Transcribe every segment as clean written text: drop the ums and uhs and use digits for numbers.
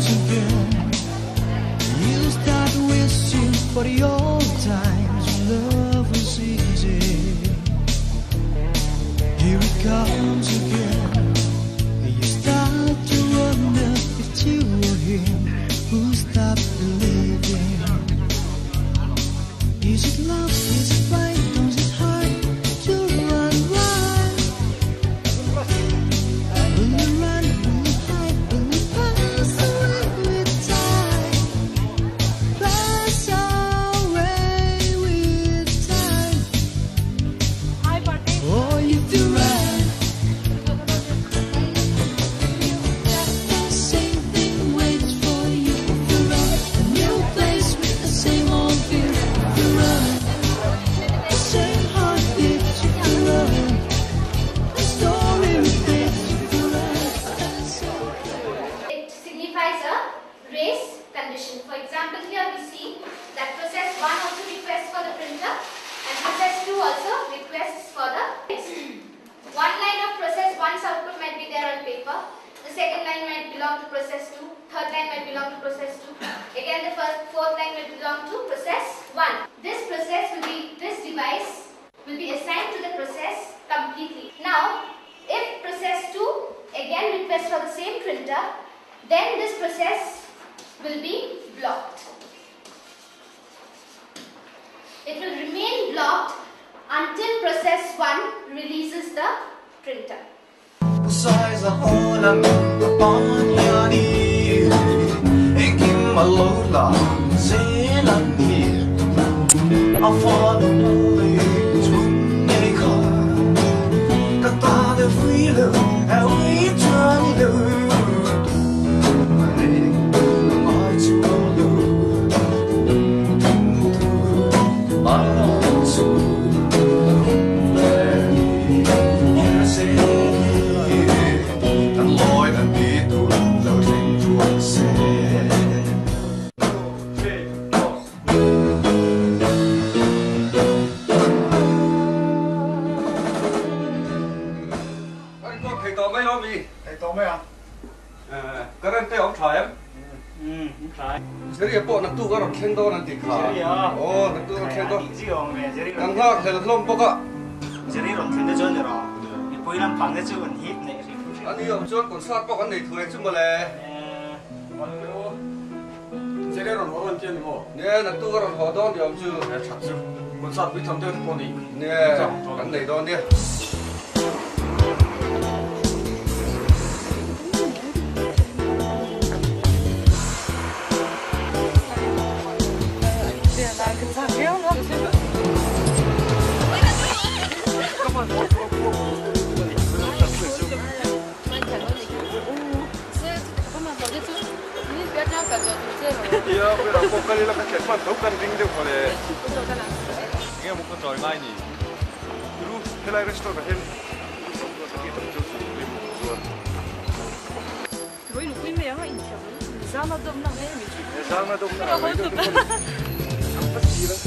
again. You start wishing for the old times when love was easy. Here it comes again. You start to wonder if you were him who stopped believing. Is it love? Is it right? Does it hurt to run wild? Will you run? Will you hide? Will you pass away with time? Pass away with time. Or you do run. The same thing waits for you if you run. A new place with the same old fear if you run. The same heartbeat if you run. The story repeats if you run. It signifies a race condition. For example, here we see that process 1 also requests for the printer and process 2 also requests for the text. One line of process 1's output might be there on paper. The second line might belong to process 2. Third line might belong to process 2. Again, the fourth line will belong to process 1. This device will be assigned to the process completely. Now, if process 2 again requests for the same printer, then this process will be blocked. It will remain blocked until process 1 releases the printer. Besides the whole I'm upon your knees, and give my load line, say I'm here. I'll follow the leads when they call. Got all the freedom and we turn loose. Jadi apa nak tu kan kendo nanti kah? Oh, nak tu kendo. Kan kah kalau kelompok kah? Jadi orang kendo jual je lah. Ini poin yang pandai tu kan hit ni. Ani yang jual konsert pok kan ni tu yang cuma le. Jadi orang jual ni mo. Ni nak tu kan hodon yang tu. Konsert bi tampil tu ni. Ni kan ni don dia. Iya, berapa kali lah kecil man, tahu kan ring dia boleh. Ini mungkin join main ni. Dulu helai restoran kan, sakit tu jual. Rồi lúc này mẹ hay chả biết, sao nó đâm nặng thế nhỉ? Sao nó đâm nặng vậy? Apa sih lah?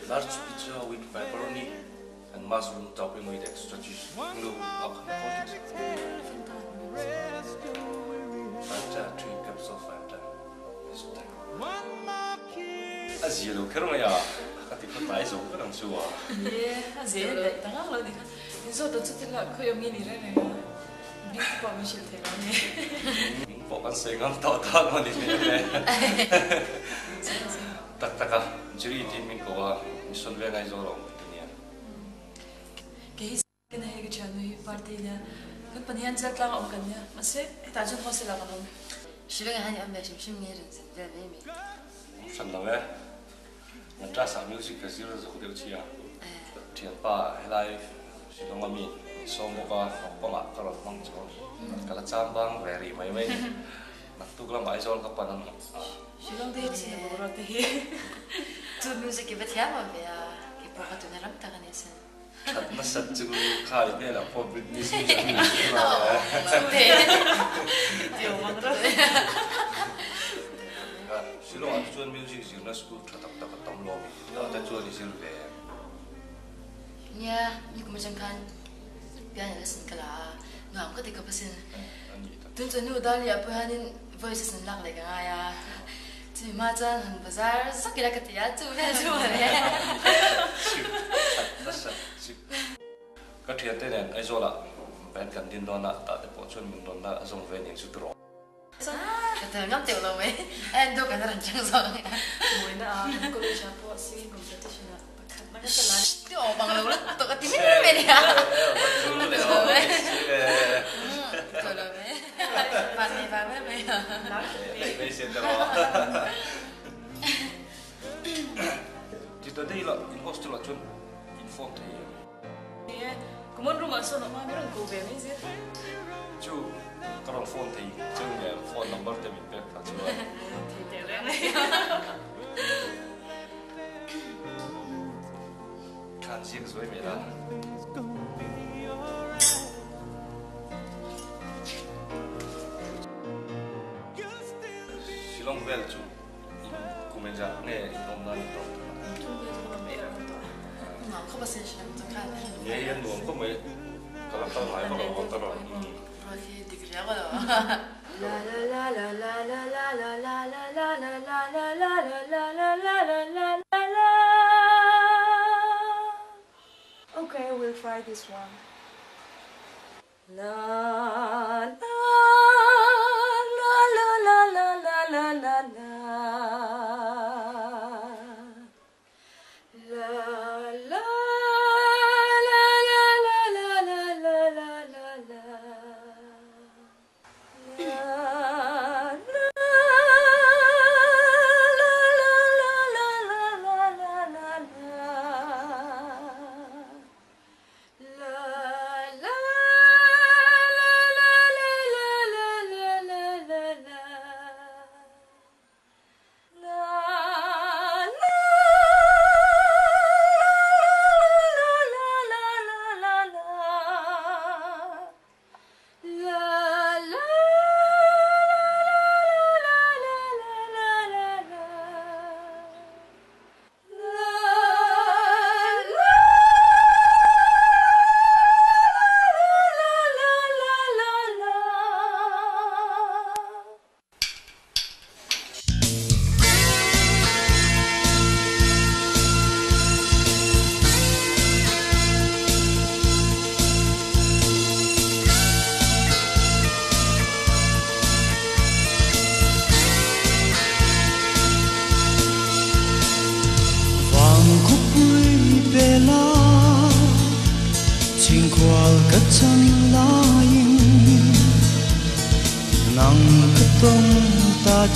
Large pizza with pepperoni and mushroom topping with extra cheese. No, Fanta, 3 cups of Fanta. This time. Aziz lo kero ya. Kati ko tayo so ko nang suwa. Yeah, Aziz, tanga lo di ka. Inso to tutila ko yung ini re ne. Big pa mi shil thela ne. Po kan sengang ta mo di ne. Tak juri di min ko wa mission ve ngai zo lo ni. Ke kena he ke chanu hi party nya. Kan panian jat lang om kan nya. Mase ta jun ho sila kan. Shibega hani am shim nge ren ve ve mi. San lo ve. Ntra sa music ka zero zo de chi ya. Tian pa helai silong ami so mo ka pa ma ka ro mang cho. Kala chambang very mai mai. Nak tu kala mai zon ka panan. Shilong de chi bo ro te hi. Tu music ke betia ma be a ke Baka to na ramta ka niya sa. At masat siguro kahit nila po Britney Spears. Hindi. Yung mga Silong at chuan music sila na school tatak-takat ang lobby. At chuan ni Silve. Niya, hindi ko masyangkan. Biyan niya lesson ka la. Ngam ka di ka pasin. Dun sa nuda niya po hanin voices ng laklay ka nga ya. Tui ma chan han bazar sakila ka tiya tu na tu ne. Nasat sip. Kathian tenen ai zola. Ben kan din dona ta te po chuan min dona azong ven in sutro. Kata ngam teo lo me. And do ka na ran chang song. mùi na ko rin siya po singing competition na pagkat nakasalan. Di o bang lo ulit to ka timin me niya. Tolo me. Pani ba me me. May senda mo. Dito day la in hostel la chuan in phone te. Iya, kumon rumah so nak mana orang kobe ni sih. Chu karong phone te. Chu ne phone number te min pe ka chu. Tidak ni. Kan sing zoi me la. Silong vel chu. Kumenja ne nom na ni to. Ngam ka pasin siya ng ka. Ye yan nuam ko may kalakal mai ko ko ta ro. Profi degree ako lo. La la la la la la la la la la la la la la la la la la la la. Okay, we'll try this one. La la la la la la la la la la. La la la la la la la la la la la.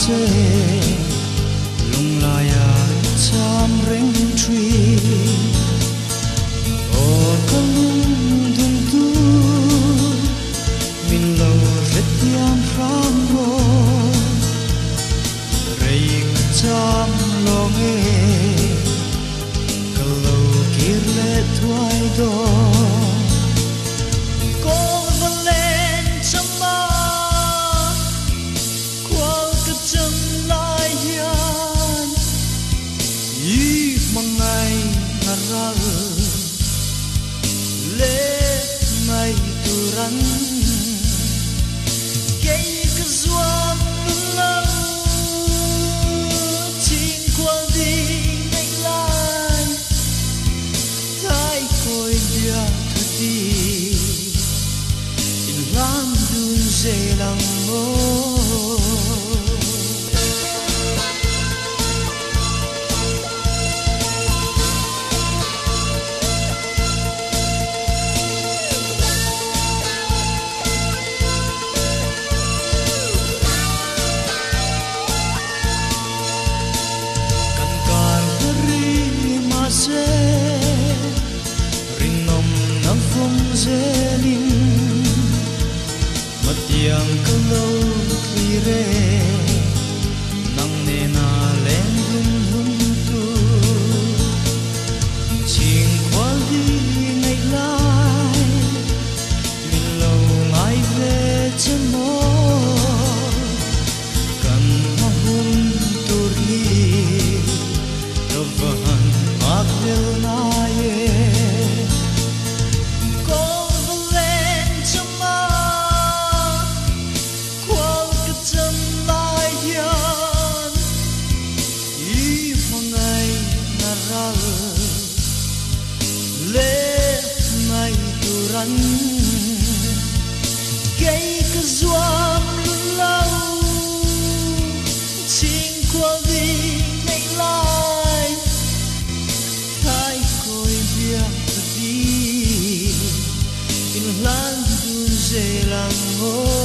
che lung la ya cham ring tree o kalung dun du min lo ret yam ram ro rei cham long e kalo kir le twai do yeah. rắn cây cơ doam lâu chính qua vì ngày lai thái coi việc đi in lan dun dê lang ngô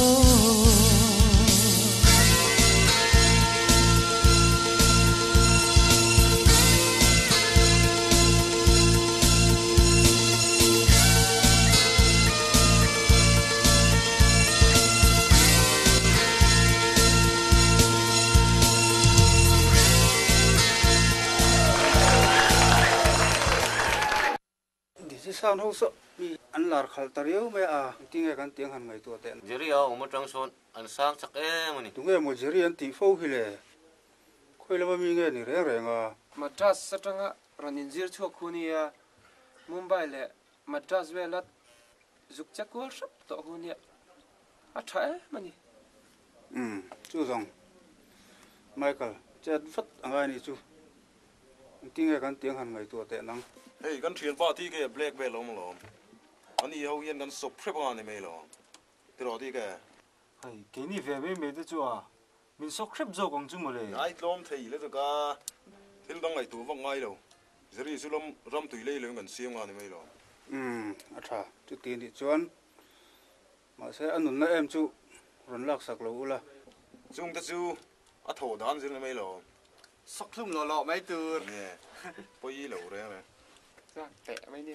Sao hậu sợ bị ăn lạt khal tariu me à tiếng cái tiếng hàn ngày tua tên Jerry à ông trăng son ăn sang chắc em mà nè tụng nghe một Jerry ăn tỷ phâu hi lệ khơi làm mình nghe nỉ rẻ rẻ à Madras satanga ranin zir chua khunia Mumbai le Madras velat zukchak wal shap to hunia a thae mani chú rong Michael chết phất anh này chú tiếng cái tiếng hàn ngày tua tên năng Hey, kan thian pa ti ke black belt lo. Ani ho yen kan sok prep an me lo. Tiro ti ke. Hey, ke ni ve me de chu a. Min sok prep zo gong chu mo le. Ai lom thei le to ka. Thil dang ai tu vong ngai lo. Zeri sulom ram tui le le kan siam an me lo. Acha, chú tiền thì chuan. Mà sẽ ăn ngon em chú. Run lạc sạc lâu la. Chung ta chu a tho dan zin me lo. Sọc lum lọ mấy từ. Nè. Poi lo re ne. tệ mấy đi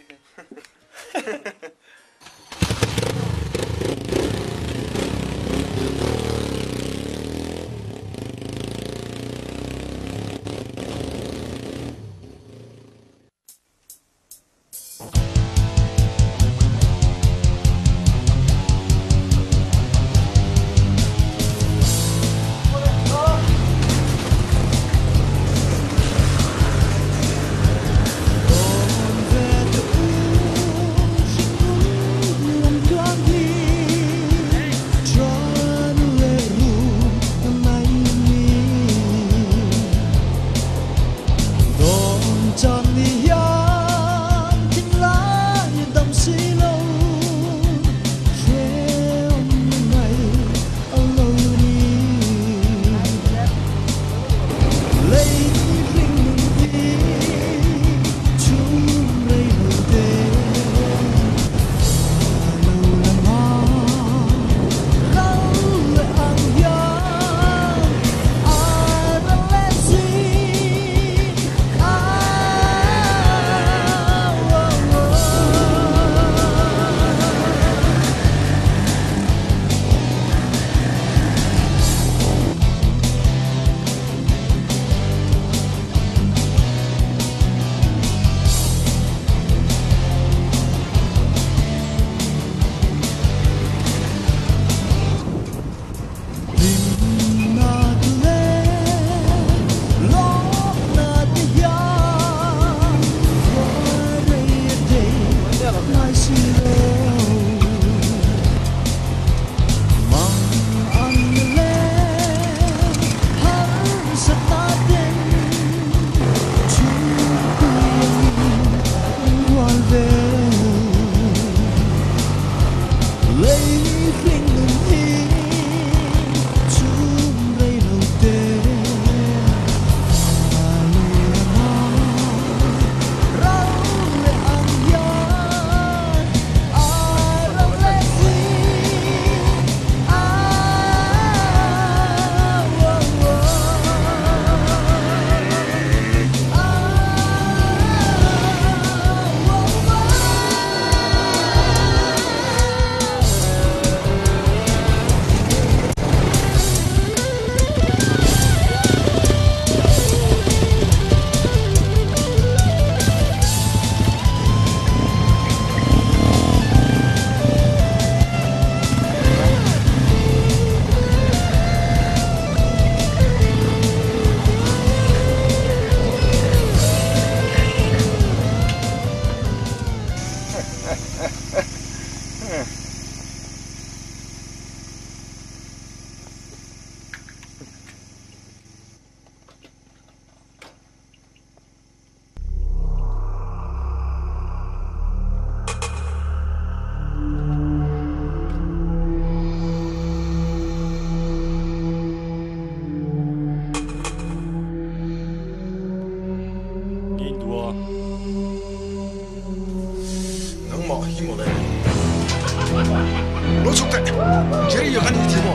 cái gì anh chị bộ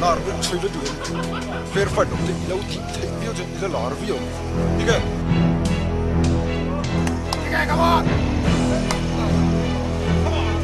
nào biết chơi được rồi fair fight được thì lâu thì thấy biết chứ cái lò rồi biết đi cái come on come on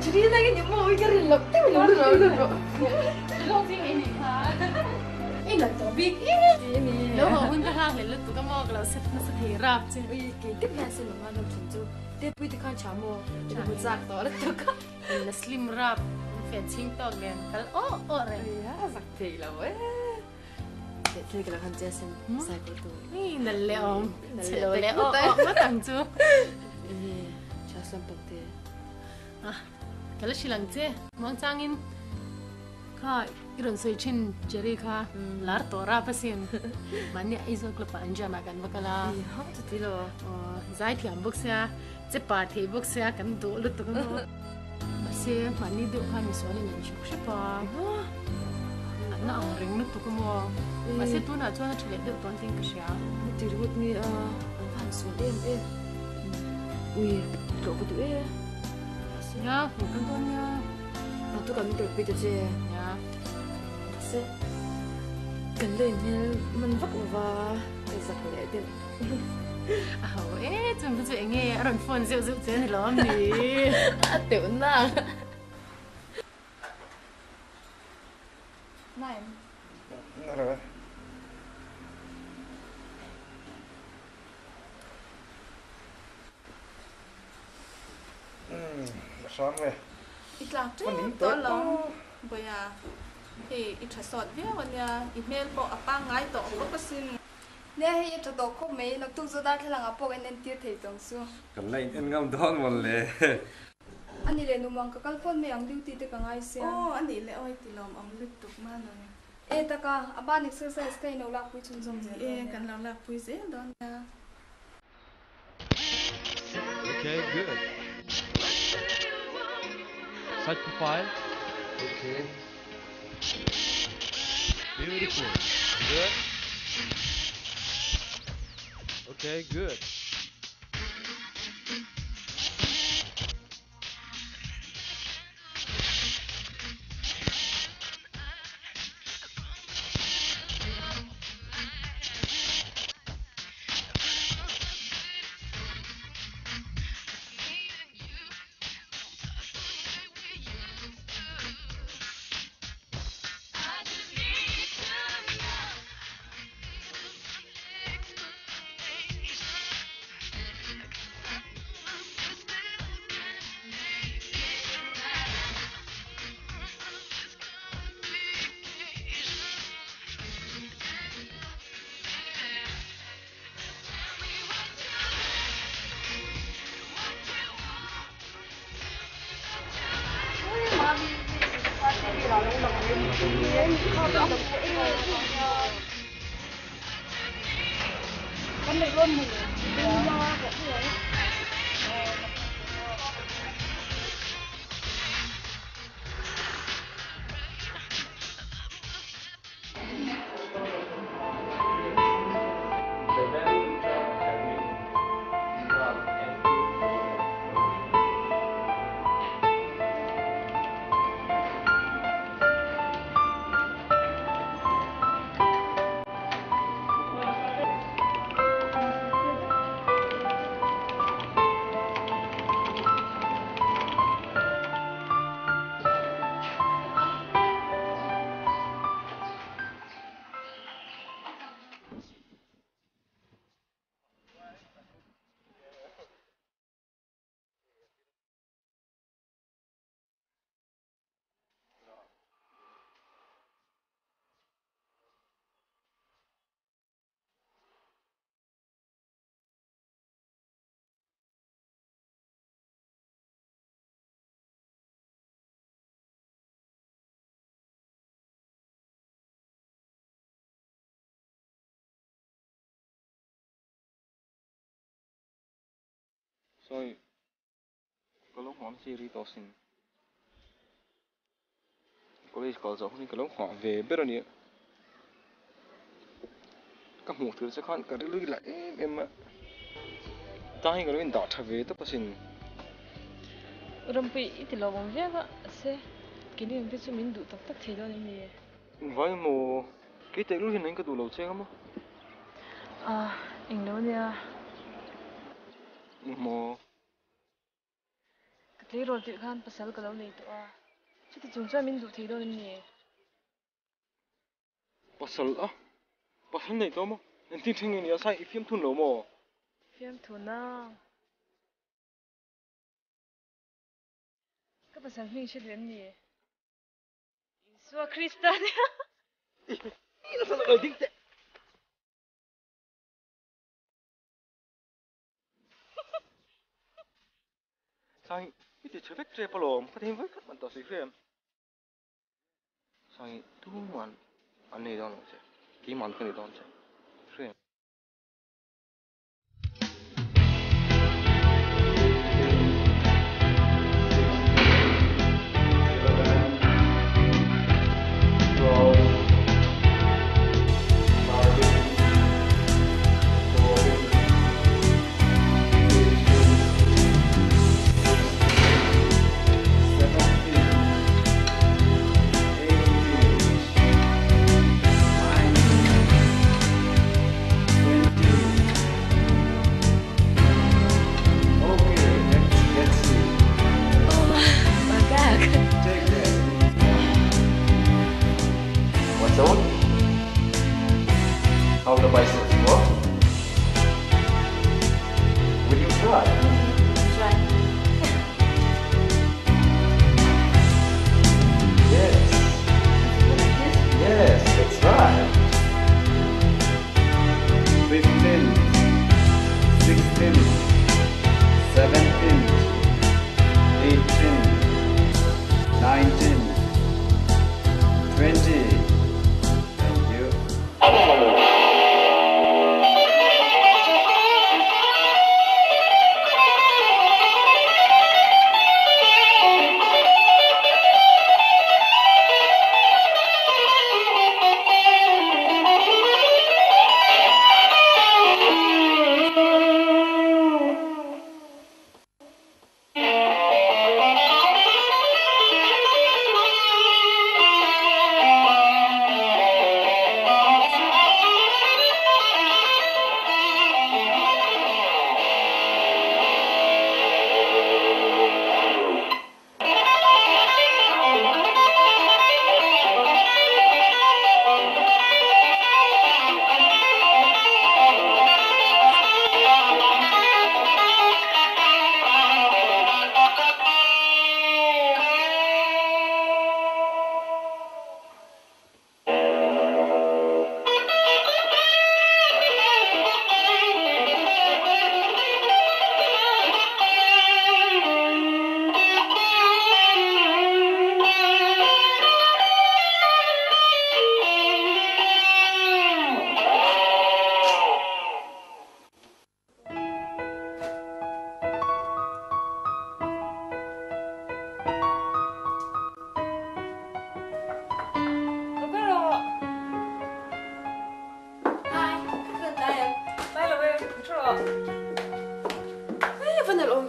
Jadi lagi ni mau ikan rilok, tapi belum. Lok sih ini ha. Ini topik ini. Lo mau pun terang le, lo tu kan mau kalau set set hirap sih. Kita biasa nama nama cincu. Dia pergi tekan camu, dia berzak tu orang tu kan. Le slim rap, fencing tu kan. Kalau re. Ya, sakti lah weh. Dia kalau kan jasen saya tu. Ni nalle om, selo le matang tu. Ini jasen pokte. Ah, kalau silang je, mang cangin. Kak, iron soichin jeri ka lar tora pasin. Mani iso klepa anja makan bakala. Iya, tu lo. Zai tiam buksia, cepat he buksia kan tu lut tu kan. Masih mani tu kan misalnya ni siapa? Anak orang lut tu kan mo. Masih tu nak cuci celik tu tuan ting kesia. Dirut ni kan sudah Wih, kau betul Ya, bukan tuannya. Waktu kami terpilih je. Ya. Se. Kendai ni menfak apa? Kesak leh. Cuma tu ingat orang phone zeu je lom ni. Aduh nak. Nine. sáng về ít làm chứ đó là bây giờ thì ít phải sọt viết còn nhà email bộ apa ngay tổ có cái xin nè hay cho tổ không mấy nó tu ra thế là ngáp bộ cái nên tiết thể tổng số còn lại anh ngâm đón một lệ anh đi lên nung mang cái phone mấy ang duty te cái ngay xem anh đi lên oi thì làm ông lít tục mà rồi ta cả aban exercise cái nó lạc quy chung chung vậy cần làm lạc quy dễ đó nha. Okay, good. Side profile. Okay. Beautiful. Good. Okay, good. Rồi, có lúc hoãn series to xin. Có lúc có giống như có lúc hoãn về biết rồi nhỉ. Các mục thứ sẽ khoan cả đứa lại em mà. Ta hay có lúc đọt trở về tất xin. Rampi thì lo bông viết á, sẽ cái này biết cho mình đủ tập tất thế đó nên gì. Vậy mà cái tên lúc hiện anh có đủ lâu chưa không? Anh đâu nha. Mà Cái rồi thì khan pasal cái đâu này tụi chứ thì chúng ta mình đủ thế đó nên gì. pasal này đó mà. Anh tin thằng này sai phim thun lâu mà. Phim thun à. Cái pasal mình sẽ đến gì. Isua Krista nha. Nó sao lại tiếng tệ. Sai, cái chuyện vết tre palom, có thêm với các bạn tỏ sĩ phim. Sai, tu man, anh này đó nó chứ, kỹ man cái này đó chứ, phim. How the biceps work? Will you try? Try.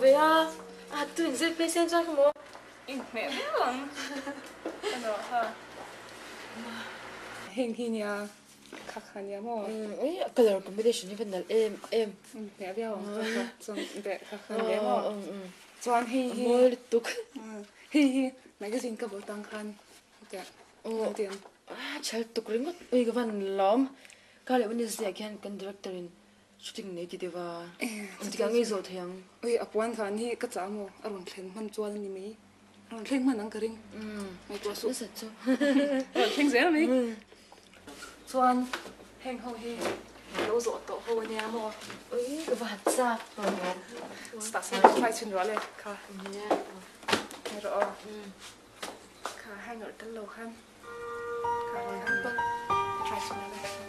về à turin dễ play sen cho không mua mẹ biết lắm cái đó ha hình nha khắc khăn nha mò ấy color combination như vậy là em mẹ biết không xong mẹ khắc khăn nha mò chọn hi mua tục hi này cái gì cả bộ tăng khăn dạ tiền chả tục ring mất ui cái văn lắm cái này vẫn sẽ can directorin shooting này thì đi vào thì cái người rồi thì anh ui apuan khăn hi cái chả mò arun khen man chua ni mi arun khen man ang kering mai tua su rất sao arun khen dễ mi chuan heng ho hi lo zo to ho nia mo ui cái vật sao sta sa phải chun ro le kha ai ro kha hang ở cái lầu khăn kha hang bông phải chun le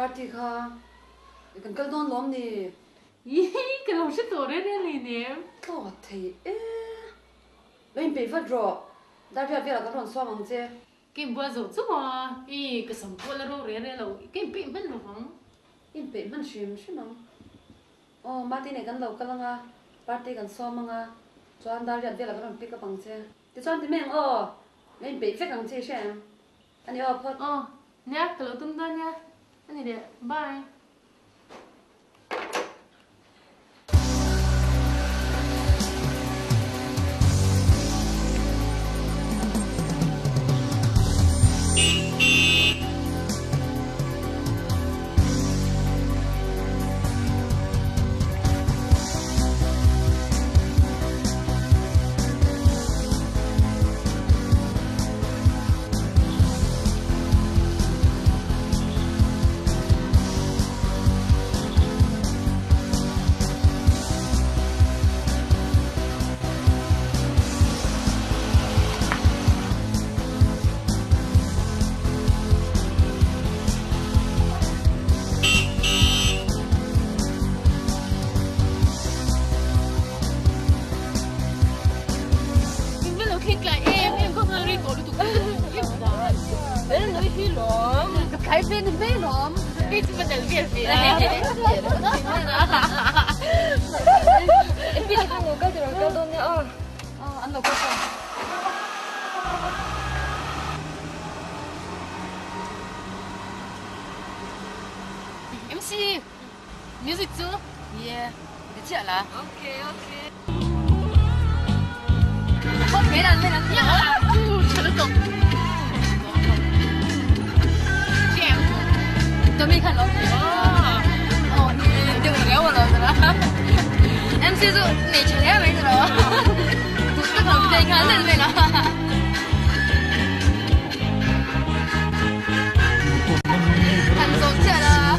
party kha kan kal don lom ni cái lòng sẽ tổ đấy nên nè có thấy lên bị phát rõ đã biết là cái thằng xoa bằng chưa cái bữa rồi chứ mà cái sắm bữa là rồi đấy là cái bị mất rồi không in bị mất xuyên xuyên không mà thế này kan lâu cái là party kan xoa mà cho anh đã biết là cái thằng pick up bằng chưa thì cho anh thì mình lên bị phát bằng chưa xem anh nhớ phật nhá cái lâu tung ta nhá anh đi bye MC music too yeah được chưa là ok không mấy lần nhá chờ được chèo tôi mình khăn lắm đi được kéo vào rồi đó MC too này chờ đấy bây giờ tôi tất cả tiền khăn lên vậy đó thành công chưa là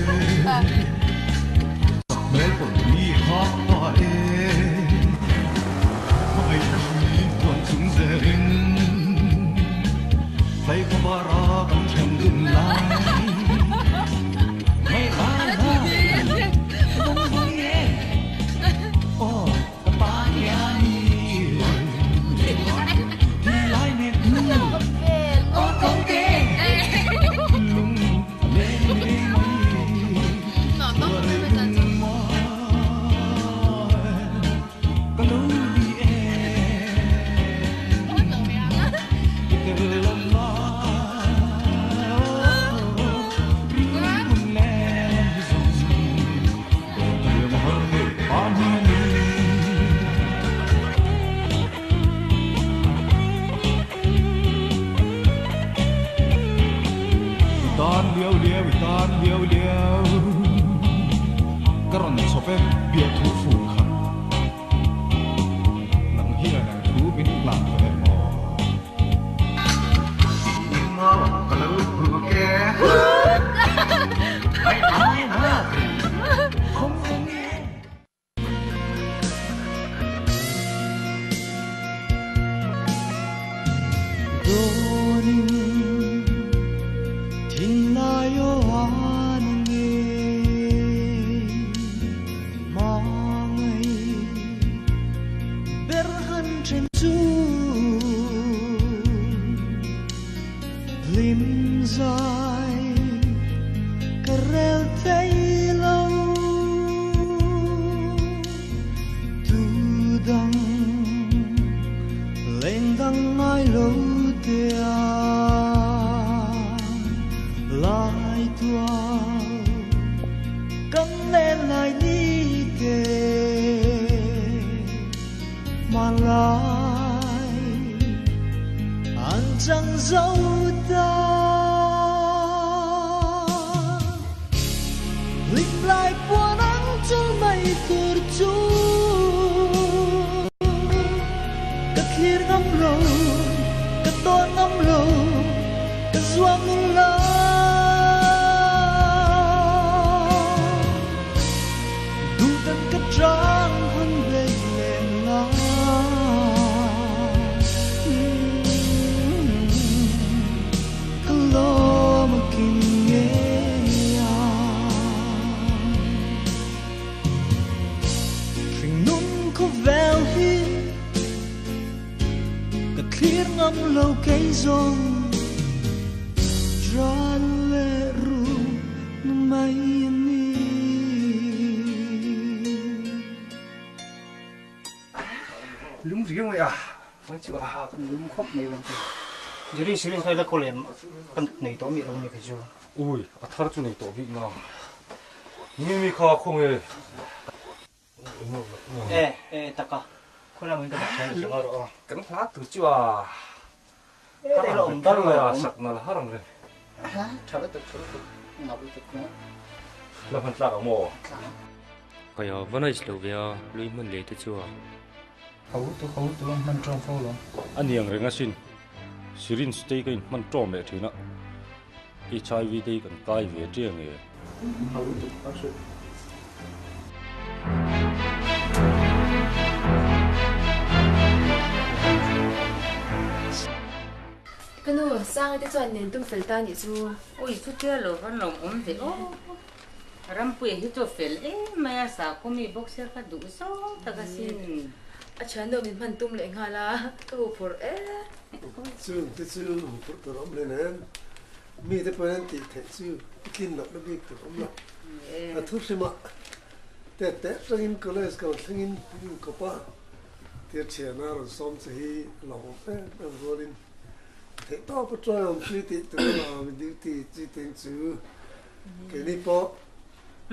lúng riêng vậy à? Phải chịu à? Lúng khóc này vẫn thế. Giờ đi xử lý cái đó có lẽ con này tổ miệng này cái gì? Ui, thar chỗ này tổ bị ngào. Mimi kha không hề. Ta cả. Con làm cái đó chơi rồi đó. Cái nó phát từ chưa à? Đây là ông đó là sặc nó là harang rồi. Hả? Chả biết được. Nào biết được nữa. Là phần sặc ở mồ. Cái đó vẫn là lâu về lui mình lấy tới chưa? Khẩu tôi mình trồng phô luôn. Anh nhàng rồi nghe xin. Syrin stay cái mình trộm mẹ thì nó. HIV đây còn cai về riêng người. Khẩu tôi bác sĩ. Cái nụ sang cái chuyện này tôi phải ta nhỉ chú. Ôi chú kia lo vẫn lòng thế. Ram puye hito fel maya sa ko mi boxer ka du so taga sin Acha no min man tum le ngala ka por Chú por torom le nen mi te pen ti the chú kin lo bi torom lo a thu sima te sangin college ka sangin ko pa te chena ro som se hi lo pe rolin te to pa tro am ti tu la mi ti ten chú ke ni po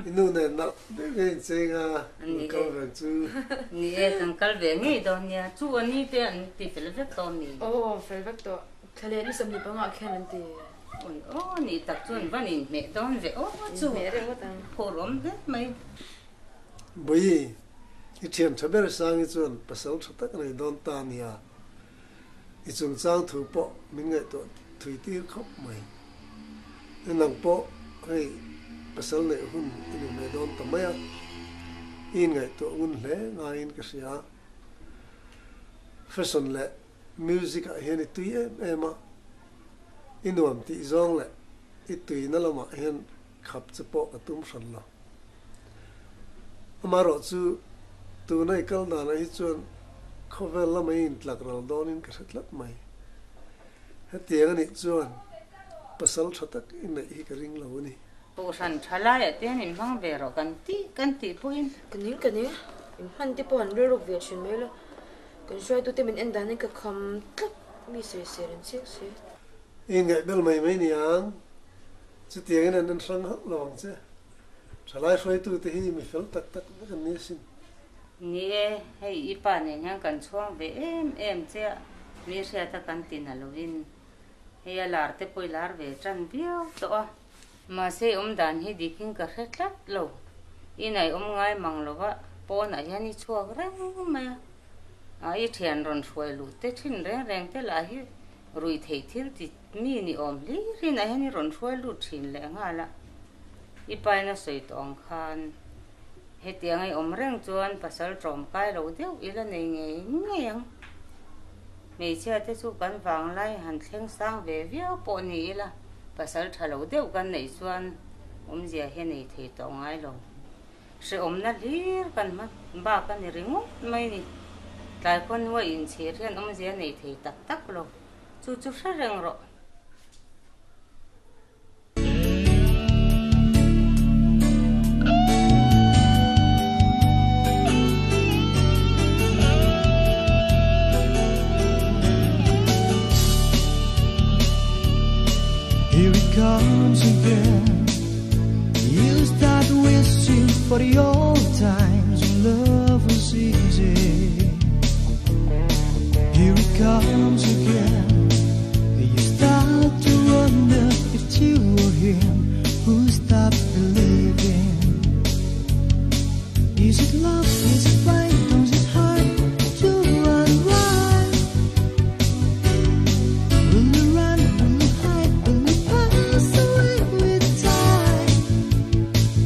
inu ne na de ge chenga ko ga chú ni kan kal ve ngi do nia chu ani te an ti fel ve to ni fel ve to thale ni sam ni pa nga khen ti oi ni tak chun van in me don ve chu me re wa tang korom de mai boi i chen chaber sang i chun pasal chatak nei don ta nia i chung chang thu po min ngai to thui ti khop mai nang po hei pasal ne hun in me don ta maya in ngai to un le nga in ka sia fashion le music a hian i tui ema inuam ti zong le i tui na lama hian khap chapo ka tum san la amaro chu tu nai kal na na hi chuan khovel lama in tlak ral don in ka thlat mai hetiang ani chuan pasal thatak in nei hi ka ring lo ni po san thala ya te nin mang ve ro kan ti poin kani in han ti po han ro ve chin me lo kan shoi tu te min en dan ka kham tlap mi se ren se in ngai bel mai ni ang chu tiang in an sang hak lawang che thalai shoi tu te hi mi fel tak kan ni sin ni hei ipa ne nyang kan chuang ve em che mi sia ta kan tin alovin hei lar te poilar ve tran bio to mà se dan hi diking ka khetlat lo inai ngai manglowa pon a yani chuak reng ma ai thian ron shoi lu te thin reng te la hi rui thei thil ti mi ni li rin a yani ron shoi lu thin le ngala ipai na soi tong khan he tiang ai reng chuan pasal trom kai lo deu ila nei nge yang mấy chia thế chú căn vàng lại hẳn khen sang về viết bộ này là pasal thalo deu kan nei chuan zia he nei thei to ngai lo se na lir kan ma ba kan ringu mai ni tlai kon wa in che rian zia nei thei tak tak lo chu chu sa reng ro Here it comes again. You start wishing for the old times when love was easy. Here it comes again. You start to wonder if you were him who stopped believing. Is it love? Is it right? Does it hurt to unwind? Will you run? Will you hide? Will you pass away with time?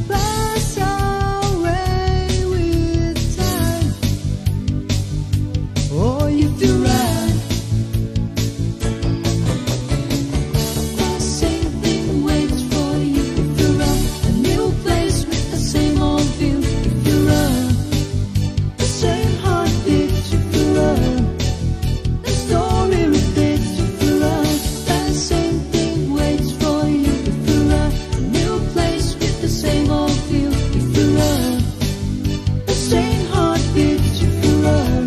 Pass away with time. Or if you run, the same thing waits for you. If you run, a new place with the same old view. If you run, the same heartbeat. If you run, the story repeats. If you run, the same thing waits for you. If you run, a new place with the same old view. If you run, the same heartbeat. If you run,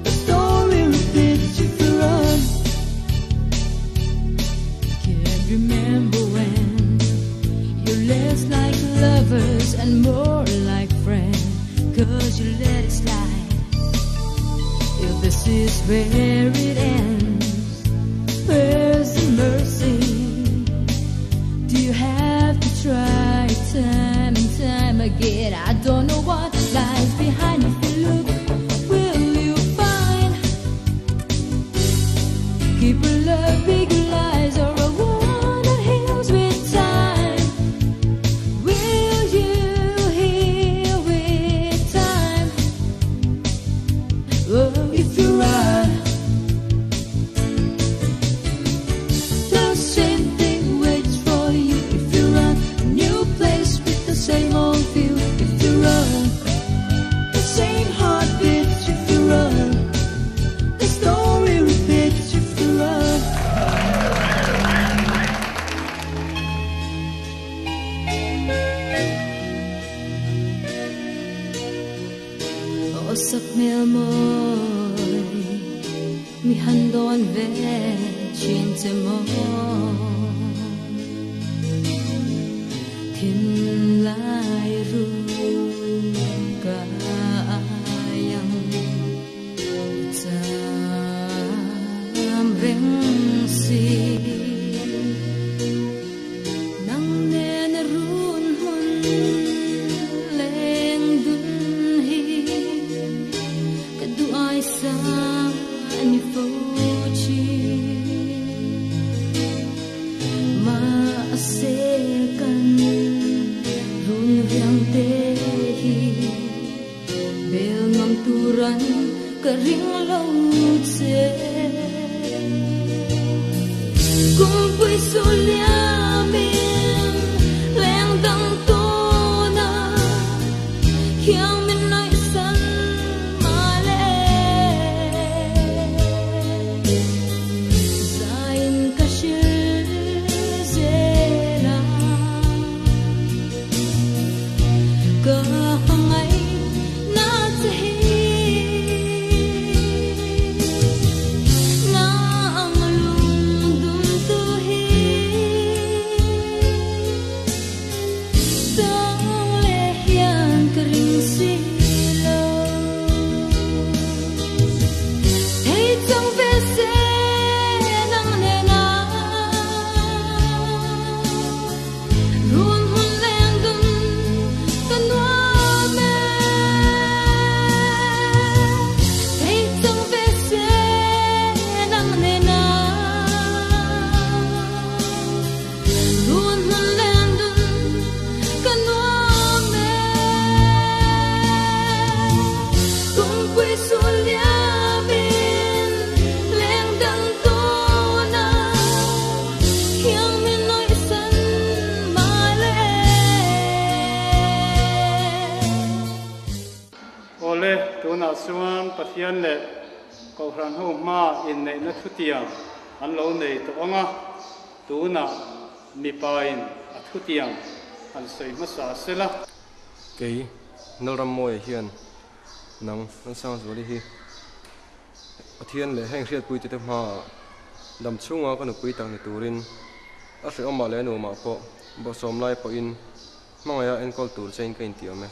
the story repeats. If you run, can't remember when you're less like lovers and more like friends. 'Cause you let it slide. If this is where it ends, where's the mercy? Do you have to try time and time again? I don't know what lies behind. If you look, will you find? Keep a love, big lies, or a one that heals with time. Will you heal with time? Oh, if you run, the same thing waits for you. If you run, a new place with the same old view. If you run, the same heartbeat. If you run, the story repeats. If you run, Osak mel moi mi handon ve chin te mo tin lai ru ka yang tam reng si nang ne na run hun leng dun hi kadu ai sa ni fo chi ma se kan run riang te hi bel ngam turan ka ring lo che kum pui su lia min leng dang to na hiang min nai san ma le zain ka shil zela ka hangai na thi na ang lung dum tu hi khan pathian le ko ran ho ma in nei na thutiam an lo nei to anga tu na mi pain a thutiam an sei ma sa sela cái nô ram môi hiền nắng nó sang rồi đi hi thiên lệ hang riết bụi tết mà đầm chung á con bụi tàng thì turin ở phía ông bà lẽ nô mà po bo som lai po in mong ai en call tur chain cái tiệm mẹ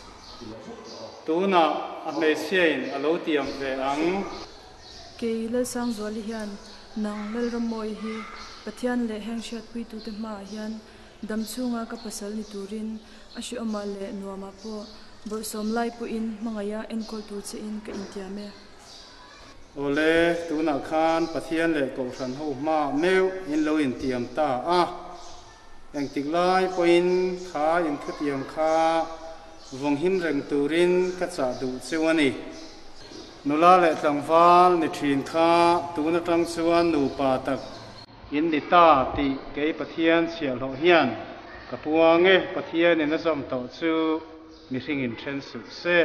tu na a me sein a lo tiam ve ang ke le sang zoli hian nang lel ramoi hi pathian le heng shat pui tu te ma hian dam chunga ka pasal ni turin ashu ama le nuama po bo som lai pu in mangaya en kol tu che in ka intia me ole tu na khan pathian le ko ran ho ma meu in lo in tiam ta a eng tik lai po in kha in thu tiam kha vong him reng turin ka cha du chewani nula le tlangwal ni thin kha tu na tang chuan nu pa tak in ni ta ti ke pathian sial ho hian ka puange pathian in azam to chu mi hring in then su se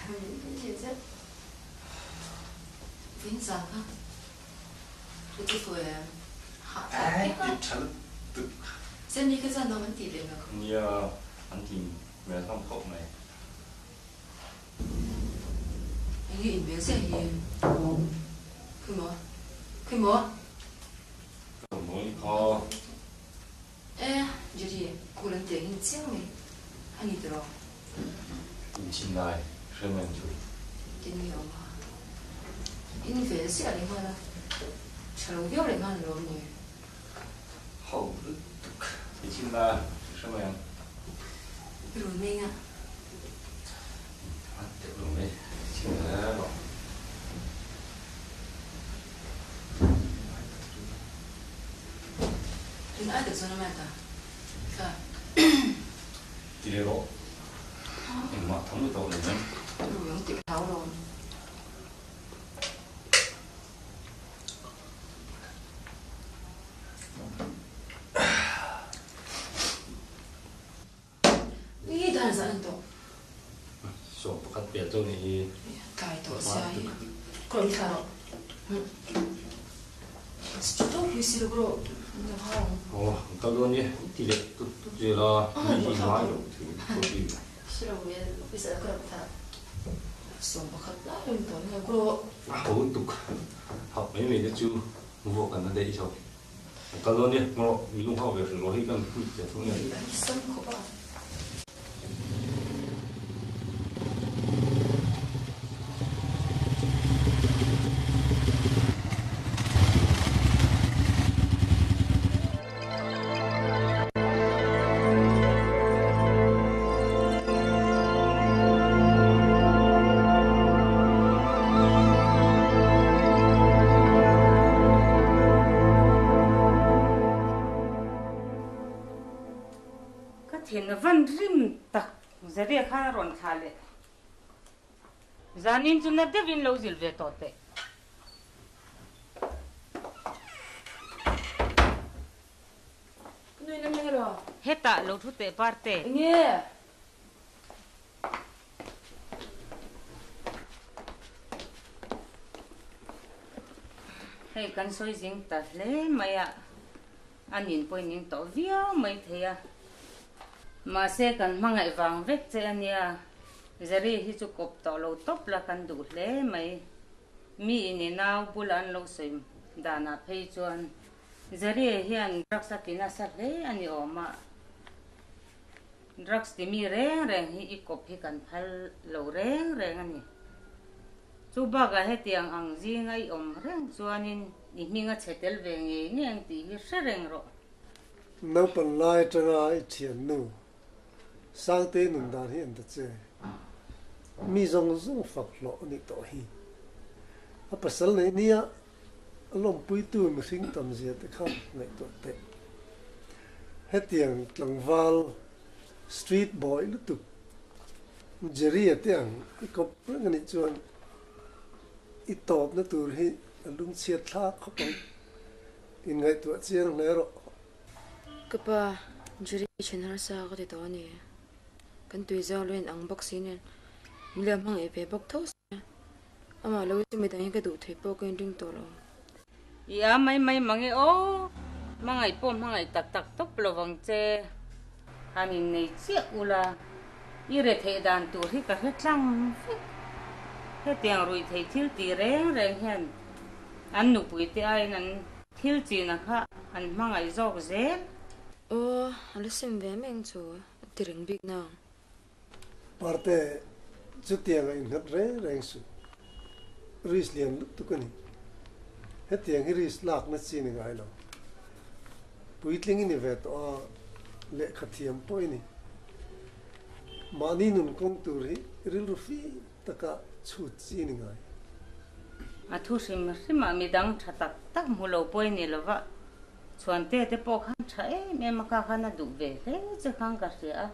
现在分散啊，这就对好。哎，你成了都。现在你可在那问题里面。你呀，问题没上头没。你没在意，干嘛？干嘛？干嘛一靠？哎，就是可能电影讲的，还你的咯。你进来，什么就？真有嘛？因为是啊，你看啦，成标人看罗女。好的，你进来什么样？罗妹啊。罗妹，进来了。你爱的做什么的？看。第六个。你妈疼不疼呢？不用点头咯。你当然是很多。说不看别做你。该多些，可以看咯。都不是了，그럼 kalau ni tidak tu je lah ni mayu tu. 싫어 왜 bisa 그렇다. sombakat lah untuk ni kalau. Untuk học mấy mình chú vô cần đây sao? Kalau ni mau minum học về rồi kan pun jadi ni. Isam kok ba. Thiên văn rim tak zari khana ron khale zanin chuna devin lo zil ve tote Noi nam ngelo heta lo thute parte nge hey kan soi jing ta le maya anin poining to via mai theya mà xe cần mang ngày vàng vết xe ania zari hi chu kop to lo top la kan du le mai mi ni naw bulan lo sim dana phei chuan zari hian drugs atina sa le ani oma drugs ti mi reng reng hi i kop hi kan phal lo reng reng ani chu baga he tiang ang ji ngai om reng chuanin ni minga chetel ve nge ni ang ti hi sereng ro no pan lai tanga I thian nu sang te nun dan hi anda che mi zong zong fak lo ni to hi a pasal nei nia alom pui tu mi sing tam zia te kha nei to te hetiang tlangwal street boy lu tu jeri atiang ko ngani chuan I top na tur hi lung chiat thla khop in ngai tu chiang ne ro kapa jeri chenhar sa ko te to ni kan tui zaw loin ang box in milam hang e pe bok thos ama lo ti me dang ka du thei po ken ring to lo ya mai mangi o mangai pom mangai tak top lo wang che hanin nei che ula ire thei dan tu hi ka he tlang he tiang rui thei thil ti reng reng hen an nu pui te ai nan thil chi na kha an mangai zok ze o alisim ve meng chu tiring big na parte chutiang in hat reng su ris lian tu kani hetiang ris lak na chi ni ngai lo puitling ni vet o le khathiam poini mani nun kong turi ril rufi taka chu chi ni ngai a thu sim mi dang thatak tak mulo poini lova chuan te po khan thae me maka khana du ve he che khang ka sia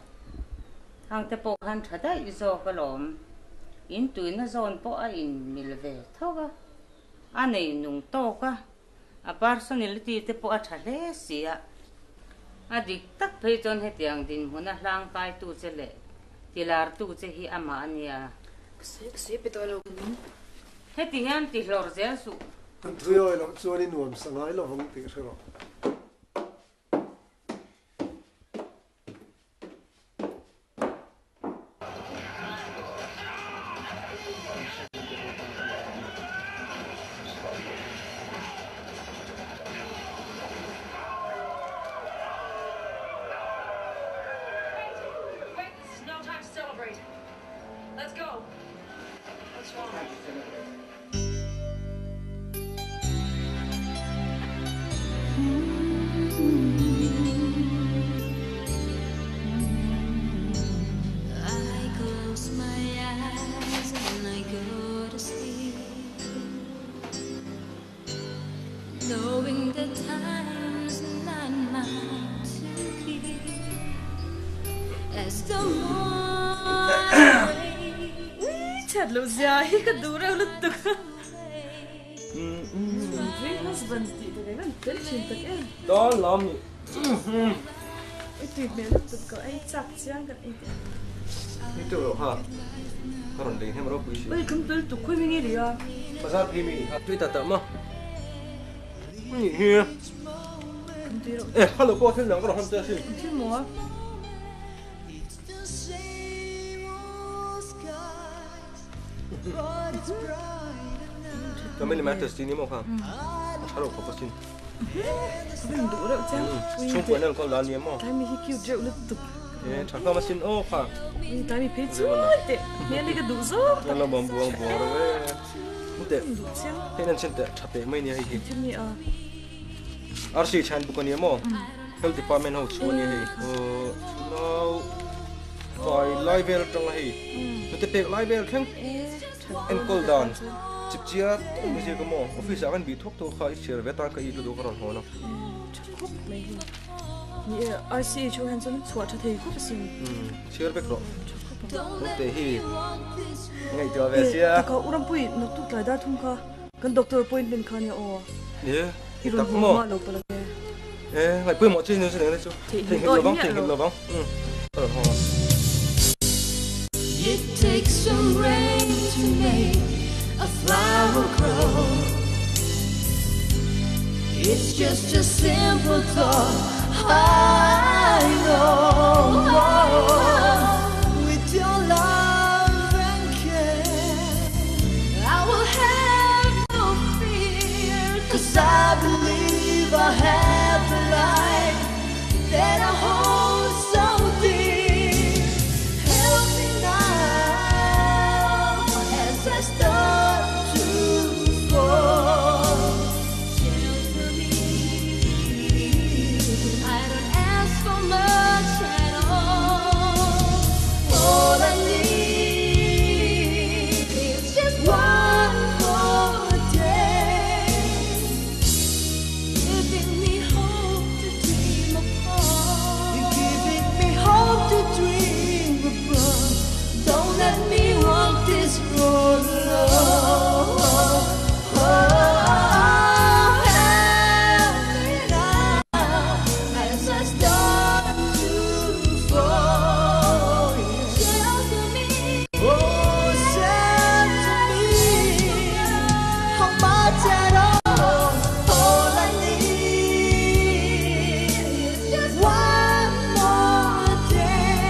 hang te po khan thada I zo kalom in tuina zon po a in milve thoga anei nung to ka a personality te po a thale sia a dik tak phei chon he tiang din huna hlang kai tu che le tilar tu che hi ama ania Kasi pitolo. Heti han ti lor zel su. Kan thuyo lo chuani nuam sangai lo hong ti sero. Knowing the time's not mine to keep as the morning Chad lo zia hi ka dura lu tuk. Dream husband ti de gan tel chin tak e. Đó làm gì? Ai ti me lu tuk ko ai chak chiang kan ai. Ini tu ha. Karon ding hem ro pui si. Oi kum tel tuk khoi mi ngi ria. Pasal primi ha tu ta ma. Ni here. Kum ti ro. Eh, hello ko thil lang ko ham ta si. Ti mo. Kami ni matters ni mo ha. Hello ko pasin. Bin du ro chang. Chung ko nan ko lan ni mo. Tai mi hi kiu je lu tuk. Eh, thang ka masin o ha. Ni tai mi pe chu te. Me ni ka du zo. Nan bom buang buang ro we. Te. Du chang. He nan chen te thape mai ni hi. Ti mi a. RC chan bu ko ni mo. Health department ho chu ni hi. No. Koi live vel tang hi. Te pe live vel khang. En call down. Chip chia mi je ko mo. Office akan bi thok to kha i share veta ka i du ko ron ho na. Ni I see chu han chun chwa tha thei ko pasin. Share back ro. Te hi. Ngai to ve sia. Ka uram pui nok tu tlai da thum kha. Kan doctor appointment kha ni o. Ye. Iron mo lo pala ke. Eh, ngai pui mo chi ni se ne chu. Thei lo bang, thei lo bang. Ron ho. It takes some rain to make a flower grow. It's just a simple thought, I know. With your love and care, I will have no fear, 'cause I believe I have the life that I hold so dear. Help me now as I start to fall. Shelter me. I don't ask for much at all. All I need is just one more day, giving me hope to dream apart. You're giving me hope to dream apart. Don't let me walk this road alone. Help me now as I start to fall. Shelter me. Oh, shelter me. How much at all? All I need is just one more day,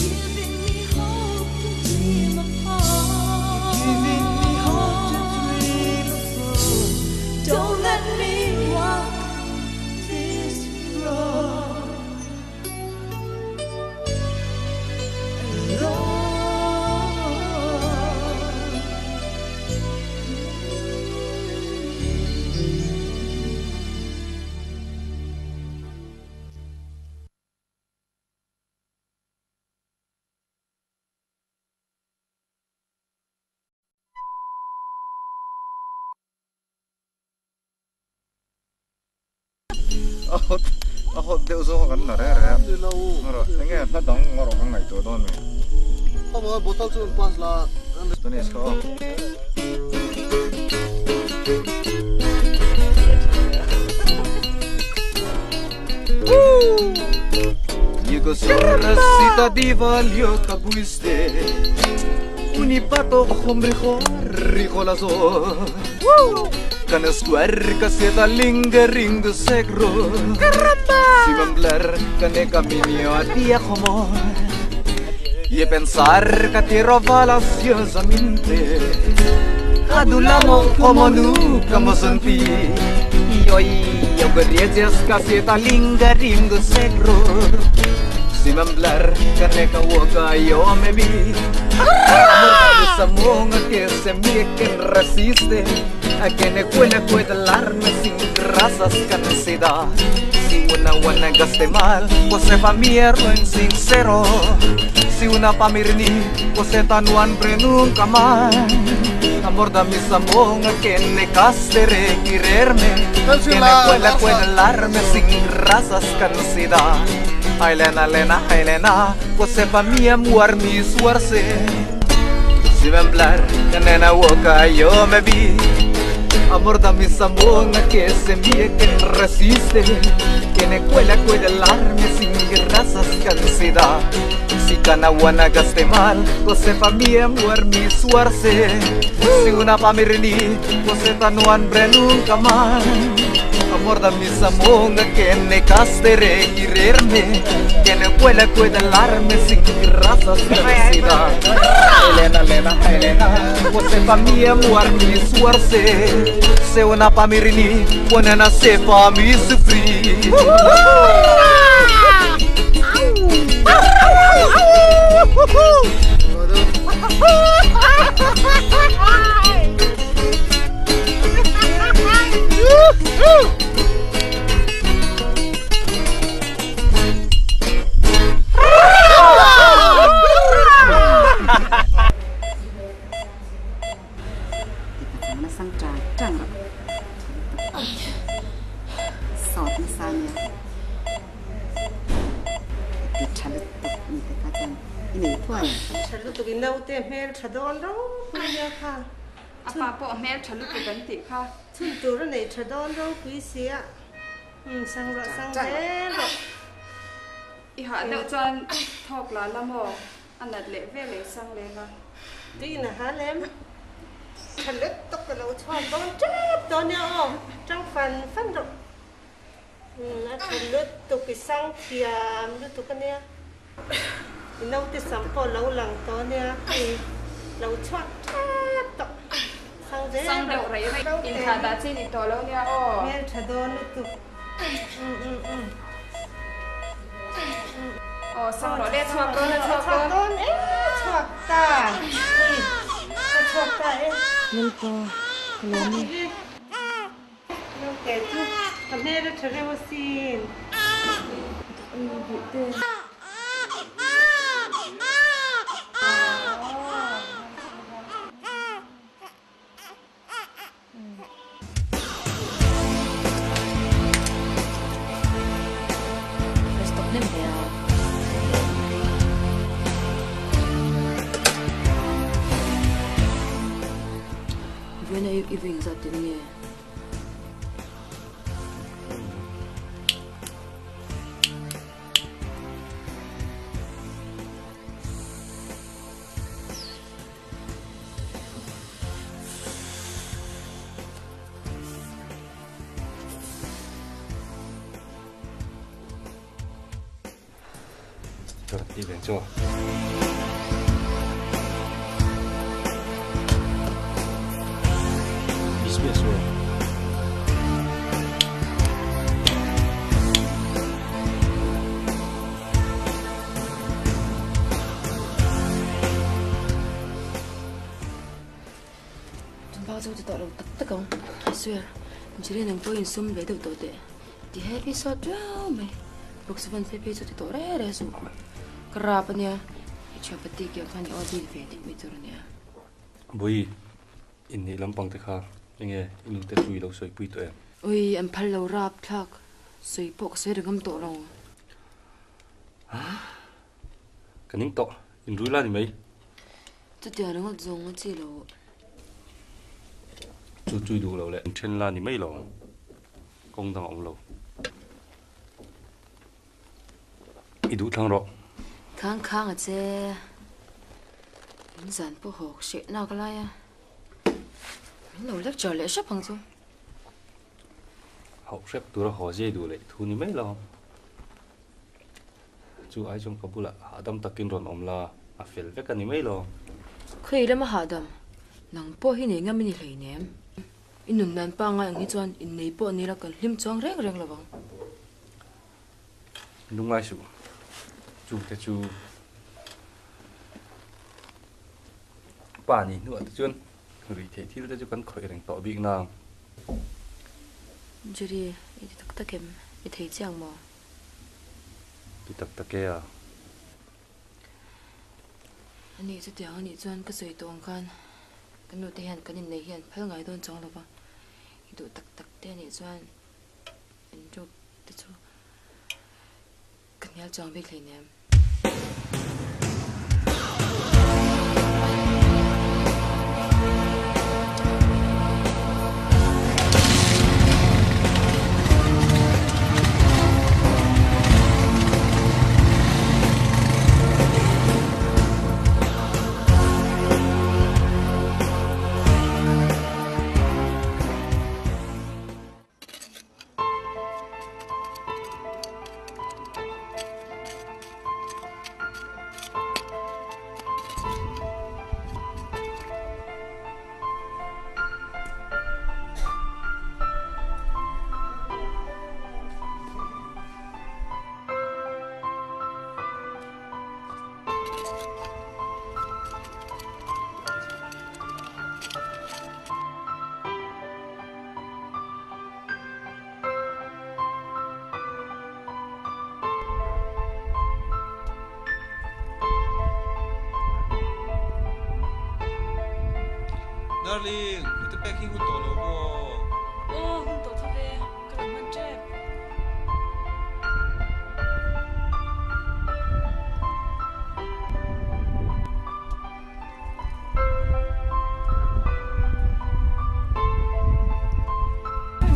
giving me hope to dream apart. Giving me hope to dream apart. Don't let me walk this road alone. Ahot deu zo kan na re re. Ro, nge pa dong ngoro kan ngai to don me. Aba botol chun pas la. Spanish ko. Diego sorrasita di valio cabuiste. ni pato hombre rico la so Kana square caseta lingering de segro Caramba Si memblar cane caminio a dia como Y pensar que te roba laciosamente Adulamo como nunca me sentí Y hoy yo quería caseta lingering de segro Si memblar carne kawaga yo me vi Amor de samón que se mire que resiste A que ne cuela puede alarme sin grasas cansidad Si una gaste mal pues sepa mierda en sincero Si una pa mirni pues se tanuan pre nunca más Amor de mi samón que ne caste requirerme Que ne cuela puede alarme sin grasas cansidad Ay Lena, pues sepa mi amor, mi suerte Si ven hablar, que nena boca yo me vi Amor da mi samón que se mire que resiste Que ne cuela alarme sin grasas cansidad Si canahuana gaste mal, pues sepa mi amor, mi suerte Si una pa mirni, pues sepa no hambre nunca más Amor da mi samón que ne caste requirerme Que ne cuela alarme sin razas cansidad Elena, pues sepa mi amor, mi suerte Se una pa mirni, pues nena sepa mi sufrir Chalu tu ginau te mer chadon ro punya kha. Apa po mer chalu tu ganti kha. Chun tu ro nei chadon ro pui sia. Sang de ro. I ha deu chan thok la lamo anat le ve le sang le ga. Ti na ha lem. Chalu tok ka lo chon don chap don ya o. Trong fan ro. Chalu tu ki sang thiam lu tu ka ne. Nấu thì sắm po lâu lằng to nè thì lâu chót to sang đậu rấy in thà đã chi thì to lâu nè ô nghe thà đó nó tụ ô sang đó để chót con chót ta ấy nên po lớn đi nó kẹt chứ thằng này nó chơi vào xin bị tê When are you giving that in here? Rồi, đi về cho. Bismillah. Bao giờ tôi đâu tất cả I swear chỉ là nâng tôi in sum về đầu tôi để thì episode đâu mày lúc sau phần episode tôi re su kerapnya itu apa tiga kan audit về thì bây giờ nè Bui ini lampang tekha inge inu te tui lo soi pui to em oi em phal lo rap thak soi pok soi rengam to lo kaning to in ruila ni mai tu dia rengol zong chi lo chu chui du lo le chen la ni mai lo kong dang ong lo idu thang ro khang khang a che mình dàn bộ hộp sẽ nào cái lai à mình nấu lắc trở lẽ shop hàng chung học xếp tụi nó họ dễ đủ lại thu ni mấy lo chú ai trong Kabul à Adam takin ron omla à phèn vét cái ni mấy lo khi đó mà Adam nang po hi ne nga mini hlei nem inun nan pa nga ang hi chuan in nei po ni la kan hlim chuang reng reng lawang nungai su chú te chú pa ni nu at chuan ri the thil te chu kan khoi reng to bik na juri i tak takem i thei chiang mo ti tak take à ani chu tiang ani chuan ka soi tong kan kan nu te hian kan in nei hian phal ngai don chong lawa i du tak tak te ani chuan in ru te chu kan yal chong bik hlei nem Darling, ito packing ko tolo mo. Oh, kung to tabi, kalaman trip.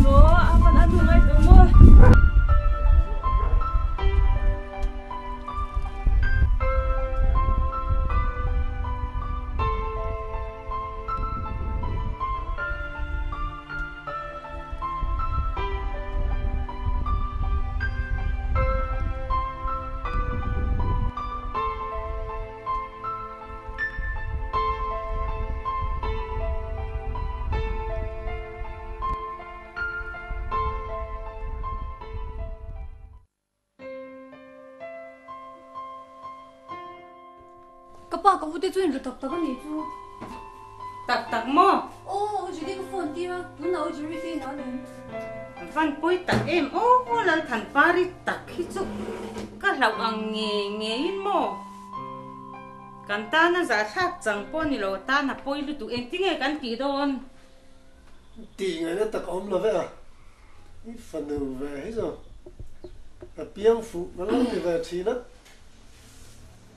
Mo, apan ano nga ito mo? Kapag ako dito yung lutak-takan nito. Tak mo? Oo, ako dito ko phone tira. Doon ako dito rin na nun. Van poy tak em. Oh, wala tan pari tak hizo. Kalaw ang ngayin mo. Kanta na sa sak chang po nilo ta na poy lutu em tinge kan ti don. Ti ngay nó tak om la ve à. Ít phần đầu về hết rồi. À piang phụ nó làm gì về chi đó.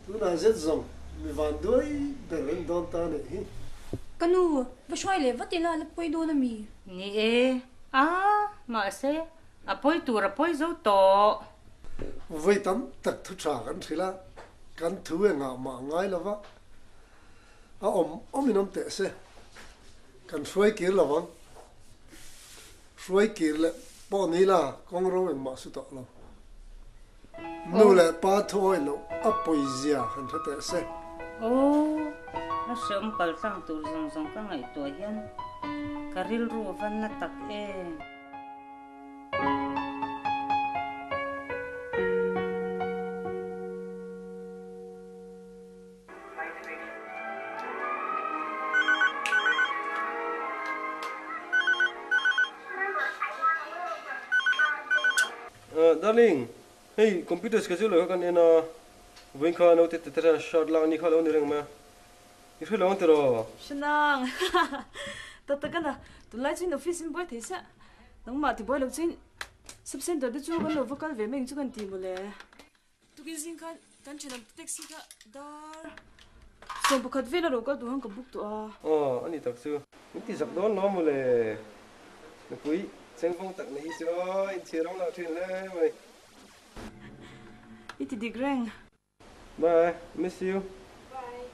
Tú nào rất rộng. Mi van đuôi bereng don ta này. Kanu, ba xoay le vắt tila lap poy do na mi. Ni e. Ma se. A poy tu ra poy zo to. Vậy tắm tak thu trảกันทีละกันthuงามาง่ายแล้ววะมีน้ำเตะเสกันช่วยกินแล้ววะช่วยกินเลยป้อนนี้ล่ะกองเราเองมาสุดต่อเรานู่นแหละป้าถ้วยเราปุยเสียกันเตะเสโอ้น่าเชื่อมกัลสังตูซงกังไอตัวยันการิลรูฟันนัตักเอDarling, hey, computer schedule kan ena winka no te tera shot lang ni khala onireng ma. Ifu lang tero. Shanang. Tatakana, tu lai chin office in boy thesa. Nang ma ti boy lo chin. Sub center de chu kan lo vocal ve meng chu kan ti mo le. Tu ki zin kan chin taxi ka dar. Som bu khat ve la ro ka du hang ka book to a. Oh, ani tak su. Ti zak don no mo le. Na pui Sen phong tak na hi cho in chirong na thin le mai. Iti di greng. Bye, miss you. Bye.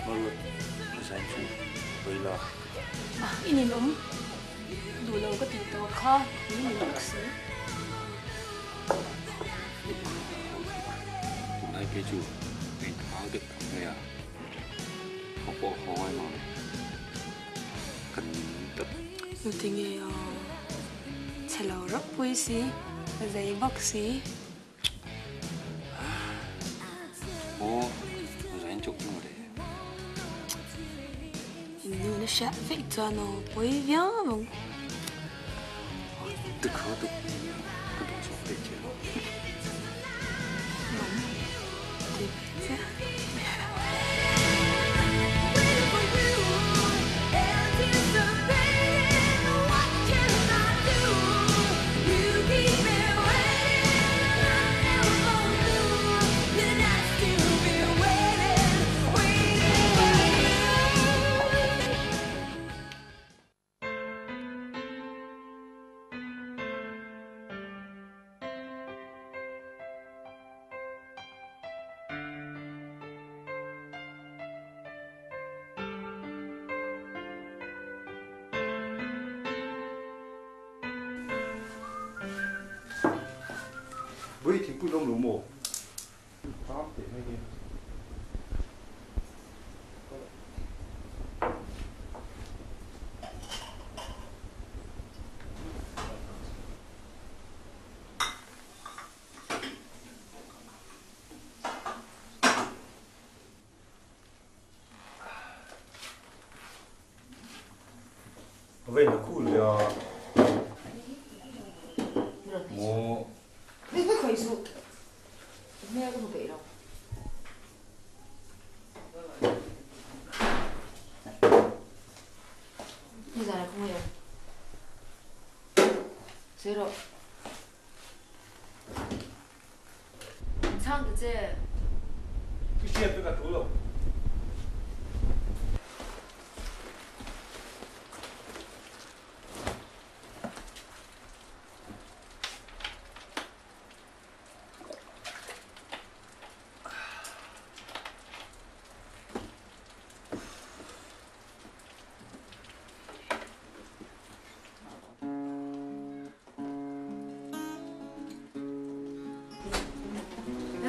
Marut, nasain chu, baila. Inin đủ lâu có tiền tao khó, nhưng mình được xí. Ai cái chu, cái tháo được này à? Học bộ khó ai mà, cần tập. Tôi thấy nghe chạy lâu rất vui xí, dậy bóc xí. Ô, nasain chụp nó đấy. Nhưng nó sẽ phải cho nó bối véo không? Tức khó tức, cái đồ số để chơi. Thì sẽ. Với thì cũng đông đủ mồ. Tám để hay nghe. Vậy là cool ya. Mồ. Biết biết khởi sự. Nghe có một kệ đâu. Bây giờ là không hiểu. Sẽ rồi. 괜찮은 거지? 그 시간대가 돌아.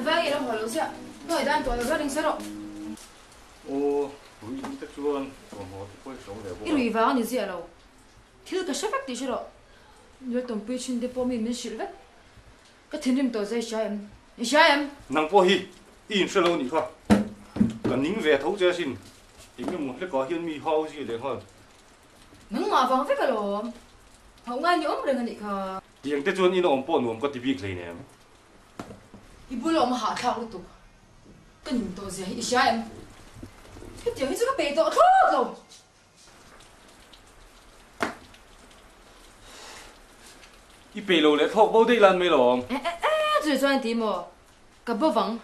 Vâng, đâu hỏi lâu xíu. Nói đang tuổi là gia đình sẽ rồi. Ô, 우리 좀 좋은 뭐 특별 좋은 데 이리 vào như gì đâu. Thiếu cái sắp tí chứ rồi. Nhớ tổng bê trên depo mình xịt vậy. Cái thiên niệm tôi dạy em. Nang po hi, in sẽ lâu nhỉ khoa. Cần nín về thấu chơi xin. Ý mình muốn có hiên mi hao gì để hơn. Nắng mà vắng với cái lò. Không ai nhớ được cái này. Tiếng tết chuẩn in ổn po nuông có tivi cái này. 이불 엄마 하타고 또 끈 도제 이샤엠 그때 이제 그 배도 터도 이 배로咧托包啲爛味咯。最重要點喎？個不穩。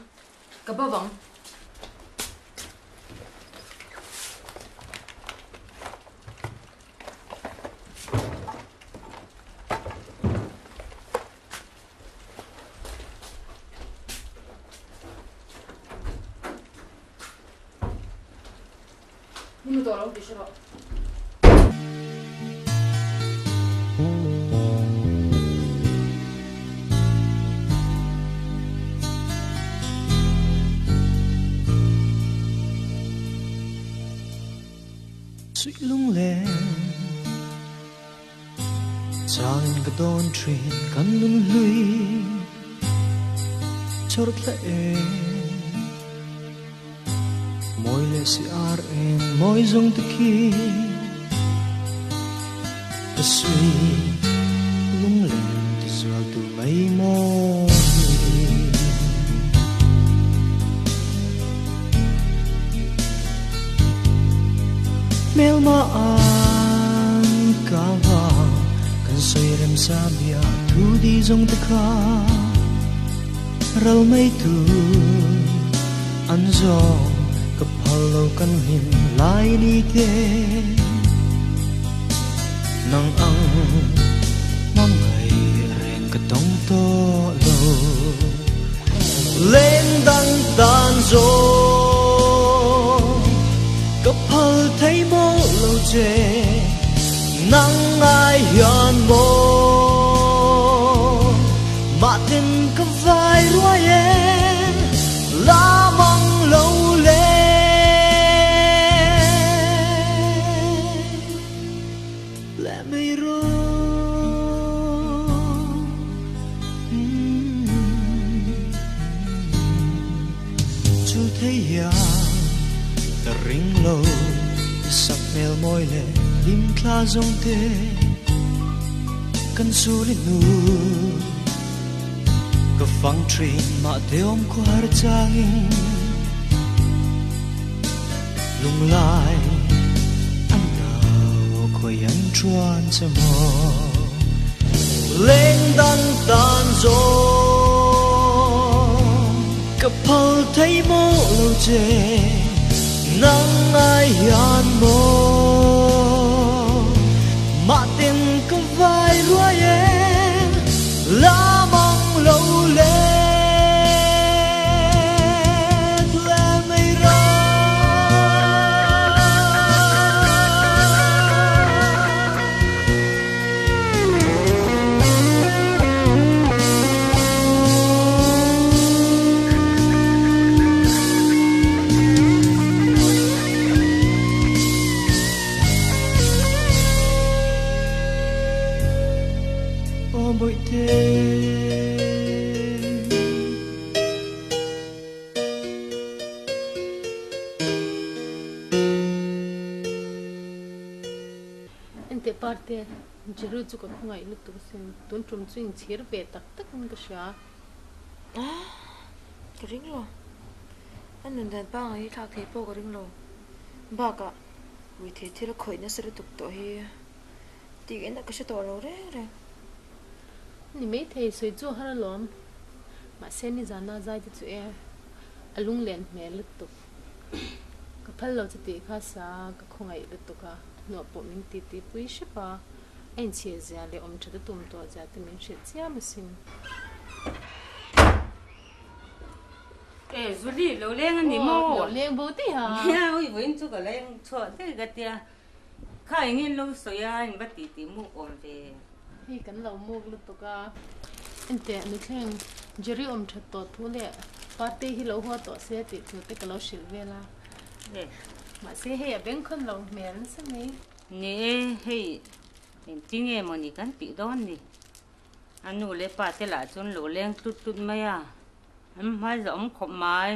你们多了，必须了。suy lung lên chàng cái đón truyền căn lung lui cho rất lệ môi lệ si ar en môi dung tự khi ta suy lung lên từ giọt từ mây môi mel ma an ka va kan soi rem sa bia thu di zong ta kha ral mai tu an zo ka phalo kan him lai ni ke nang ang mang ngai ren ka tong to lo lên đăng tan zo chê nắng ai hiền mô mà tin có vai ruồi em lá măng lâu lên lẽ mây rô chú thấy ya ta ring lâu sắc mel môi lệ lim tla dòng tê căn su lên nu có phăng train mà để ôm qua trang lung lại anh nào khơi anh chuan cho mò lên đan tan gió cặp phao thấy mơ lâu chê nắng ai hiền mô mà tình có vai ruồi em lá măng lâu lên lẽ mây ra bội thế anh te parte jiru chu ko ngai lu tu sen tun trum chung chir be tak tak ng ka sha cái ring lo anh nên đàn ba ấy thạc thế po cái ring lo ba cả vì thế thì nó khởi nó sẽ tục tội hi thì cái nó cái sẽ tội rồi đấy ni me thei soi chu har lom ma se ni zana zai chu e alung len me lu tu ka phal lo chati kha sa ka khongai lu tu ka no po min ti ti pui she pa en che zia le om chata tum to za te min she chia ma sin e zuli lo leng ni mo lo leng bo ti ha ya oi voin chu ka leng cho te ga tia khai ngin lo so ya in ba ti ti mu om ve hi kan lo muk lu tu ka ente ni thleng jeri om that to thu le parte hi lo ho to se ti chu te ka lo shil vela le ma se he a ben khon lo mel sa me ni hei en tinge mo ni kan pi don ni anu le pa te la chun lo leng tut tut ma ya mai zom khop mai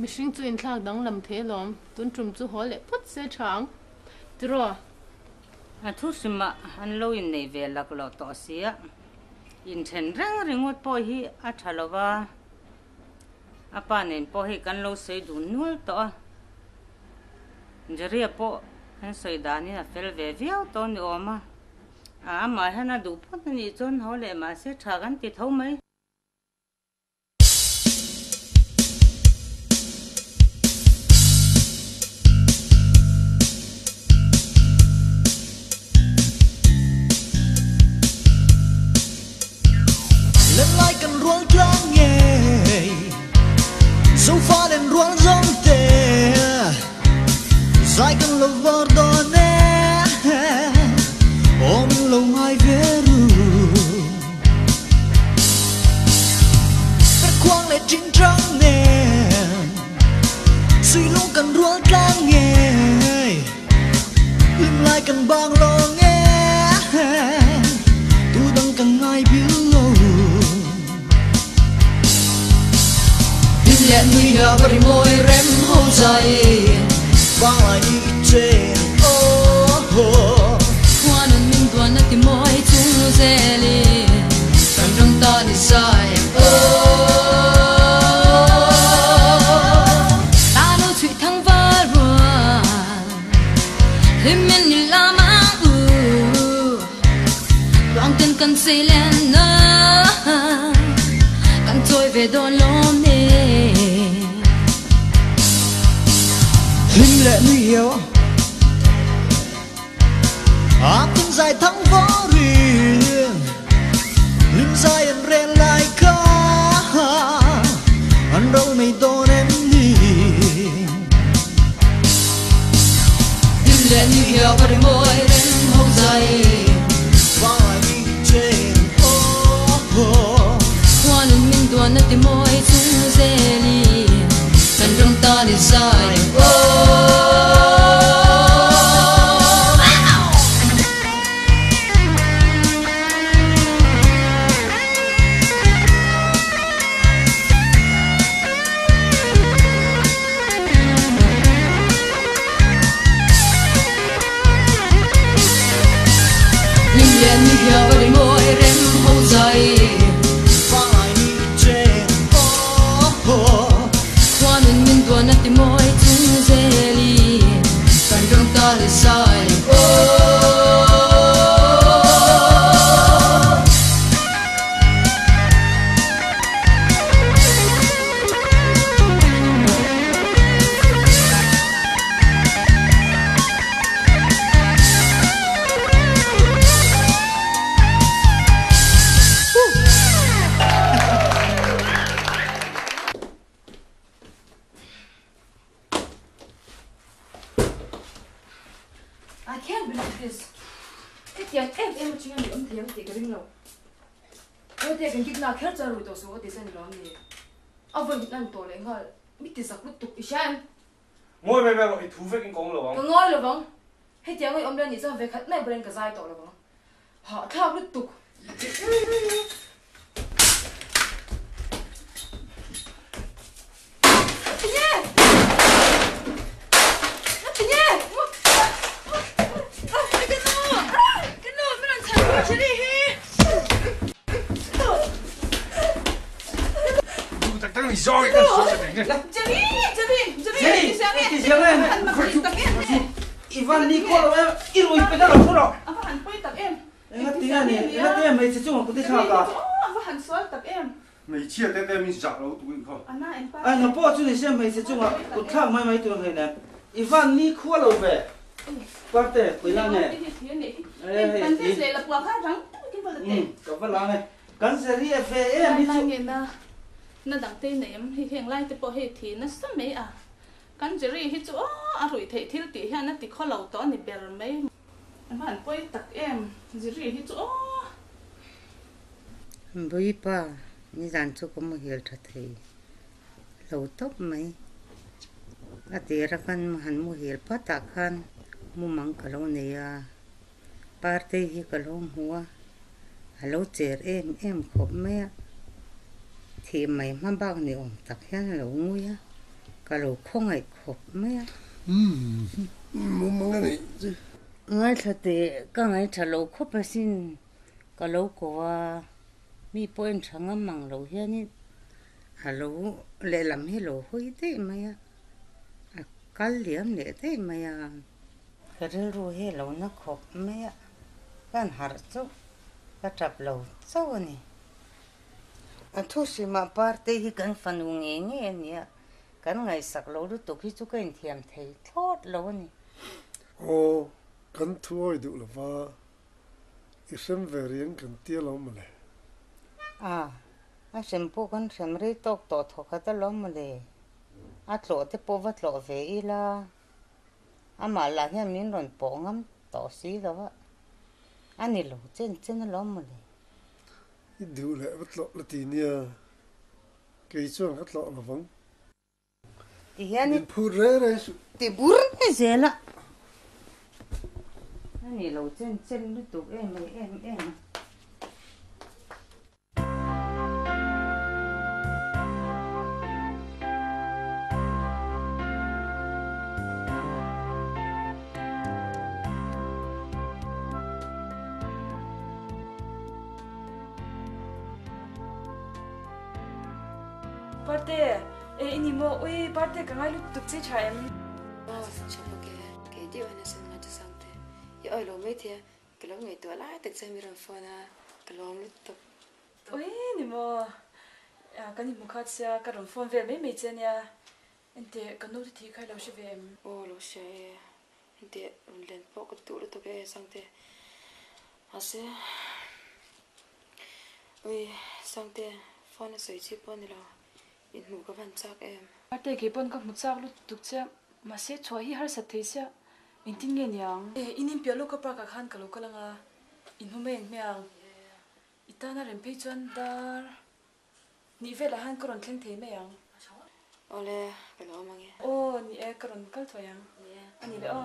mishing chu in thak dang lam the lom tun trum chu ho le phut se thang tro a thu sima an lo in nei ve lak lo to sia in then rang ringot po hi a thalowa apa nen po hi kan lo sei du nul to jeri po an sei dani a fel ve viau to ni oma a ma hana du po ni chon ho le ma se thagan ti thau mai lên lại cần ruộng trắng nghề sâu pha lên ruộng giống tê dài cần lâu vợ đò nè ôm lâu hai về ru cắt khoang lại chín trắng nè suy lũ cần ruộng trắng nghề lên lại cần bang lo nghe tu đăng cần ai biết lẽ người đã bari môi rem hôn dài vang lại đi trên hoa nâng minh tuan nát tim môi chung dễ li càng trong ta đi sai ta đâu chuyện thăng vỡ rồi thêm men như la mang đoạn chân cần xây lên nữa càng trôi về đôi lom nè linh lệ nguy hiếu tin dài thắng võ riêng linh dài anh rèn lại ca anh đâu mày tôn em đi lệ như hiểu và đôi môi đến hồng dài vai trên hoa nên mình tuần nó tìm môi chung dễ li cần trong ta để dài như hiểu và đôi môi đến hồng dài vai trên hoa nên mình tuần nó tìm môi chung dễ li cần trong ta để dài I can't believe this. Cái tiếng em chỉ nghe âm tiếng thì cái rinh đâu. Cái tiếng cái kịch nào khét ra rồi đó số thì sao nó gì? À vâng, làm tổ lại ngồi. Biết thì sao lúc tục xem. Ngồi về gọi thú với cái con rồi vâng. Ngồi rồi vâng. Hết tiếng người âm lên thì sao về khát này bên cái dài tổ rồi vâng. Họ thao lúc tục. Rồi cái số này nhá. Ivan Nicolo em irui pe da lo lo. Apa han poi tập em. Em tiếng này, em tiếng mấy sẽ chung một cái khác cả. Apa han sual tập em. Mấy chia tê tê mình giả lâu tụi không. Anna em pa. Anh nó bỏ chú này xem mấy sẽ chung à. Một khác mấy tuổi này nè. Ivan Nicolo về. Parte, quỳ lang này. Em thấy sẽ là quả khác rắn. Có vật lang này. Cắn sẽ đi về em đi chung. Nó đăng tên này em hiện lại thì bỏ hết thì nó sắp mấy à. Căn chỉ hết chỗ rồi thấy thiếu tí ha nó thì khó lâu đó thì bèo mấy em hẳn quay tặc em chỉ hết chỗ bui pa ni dàn cho có một hiểu thật thì lâu tốt mấy à thì ra căn hẳn một hiểu pa tạc khăn mua măng cả lâu này à party hi cả lâu hoa lâu chết em khóc mấy thì mày mà bao nhiêu ông tạc hen lâu nguy á cả lâu không ai khóc mấy mua măng cái này chứ ngay thật thì các ngày trả lâu khóc mà xin cả lâu của mi point chẳng măng lâu hen ní lâu lệ làm hết lâu hơi thế mày à cá liếm lệ thế mày à cái rồi hết lâu nó khóc mấy à cái hạt số cái chập lâu số này thu xí mà party hi kan fan nghe nghe nè kan ngày sắc lâu lúc tục hi chú cái thiam thấy thốt lâu nè ô kan thuôi đủ là va isem về riêng kan tia lâu mà lệ xem po kan xem rei tok to thọ cái lâu mà lệ lo te po vắt lo về ý là mà là hiện mình rồi po ngắm to xí đó anh ấy lâu trên lâu mà lệ đủ lệ vắt lọ là tí nia cái chuông vắt lọ là vắng thì hiện đi phu rê đấy thì bur cái gì là anh ấy lâu trên lúc tục em parte ini mo oi parte ka ngai lu tuk che chaim cái điều này sẽ ngay cho sáng thế giờ ở lâu mấy thế cái lâu ngày tuổi lại tự xem miran phone cái lâu lúc tập oi ni mo cái ni mo khát xa cái phone về mấy chen ya ente cái nốt thì khai lâu sẽ về lâu sẽ ente lên phố cái tủ đó cái sáng thế sẽ oi sáng thế phone nó sấy chip phone này là in mù cái văn chắc em parte cái pon các một chắc lu tuk che mà sẽ cho hi har sát thế xa tin nghe nhang inim pia loka pa ka khan ka loka langa in humen meang itana rem pe chuan dar ni vela han koron thleng the meang ole pelo mangi o ni e koron kal thoyang ani le o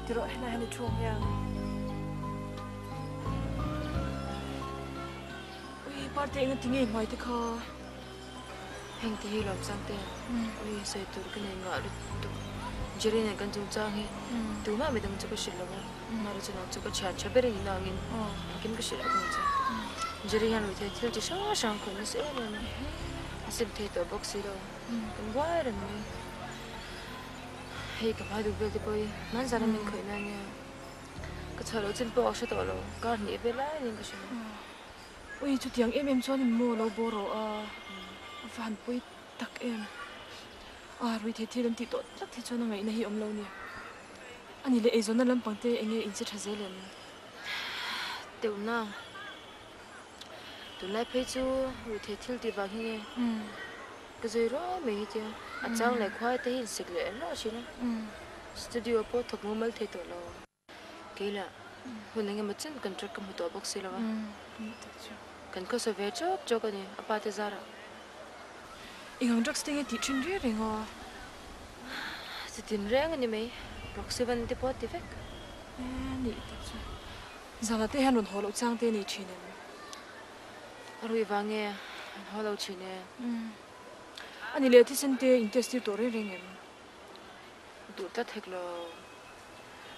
Tiro hna hani thum yang ui parte ngi tingi mai te kha heng ti hi lom sang te ui sai tur ka ne nga ru tu jeri ne kan chung chang hi tu ma me dang chu ko shil lo ma ru chu chu ko cha cha bere ni na ngin kim ka shil ko cha jeri han wi te til ti sha shang ko ni se ne na asim te to box ro kan wa ran ni hei ka ba du bel te poi man zara min khoi na nya ka chalo chin po sha to lo ka ni be la ni ka sha ui chu tiang em chuan in mo lo boro a van pui tak em rui the thilam ti to tlak the chuan ngai na hi om lo ni ani le ezona lam pangte enge in che thazelen teu na tu lai phei chu rui the thil ti ba hi cái gì đó mình thì anh cháu này khoai tới hình xịt lệ nó chứ studio po thuộc mua mấy thế tổ lo cái là hôm nay nghe một chân cần trách cầm một tổ bốc xí lo cần có số vé cho cái này apa thế ra ingang drugs tiếng thì chuyên riêng rồi ngò thì tiền riêng anh mấy bốc xí vẫn đi po thì phết nị giờ là thế hắn luôn hồ lộc trang thế này chuyện này rồi vàng nghe hồ lộc chuyện này ani le thisen te intestir to re rengem du ta theklo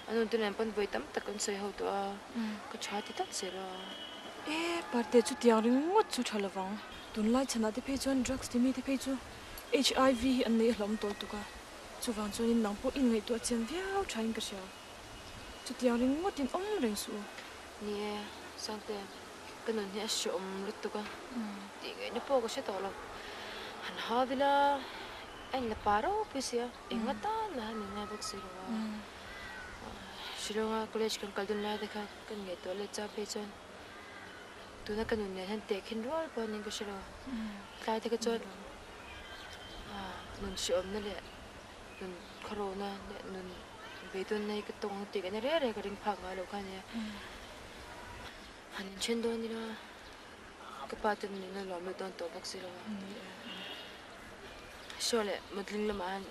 anu tu nem pan voi tam tak kon sei ho to ka chati tak se ra e parte chu tiang ring ngot chu thalawang tun lai chana te phechon drugs te mi te phechu HIV an nei hlom tol tuka chu wang chu in nang po in ngai to chen viau thain ka sha chu tiang ring ngot in om reng su ni sang te kanun he shom lut tuka ti ngai na po ka she to lo han ha vila anh là paro pisia ingata na ni na bok siro shilonga college kan kaldun la dekha kan nge to le cha pe chon tu na kanun ne han te khin rol pa ning ka shilo kai te ka chon nun shom na le nun corona le nun ve don nei ka tong te ka ne re ka ring phang ga lo kha ne han chen do ni na ka pa tu ni na lo me don to bok siro Sole, madling laman.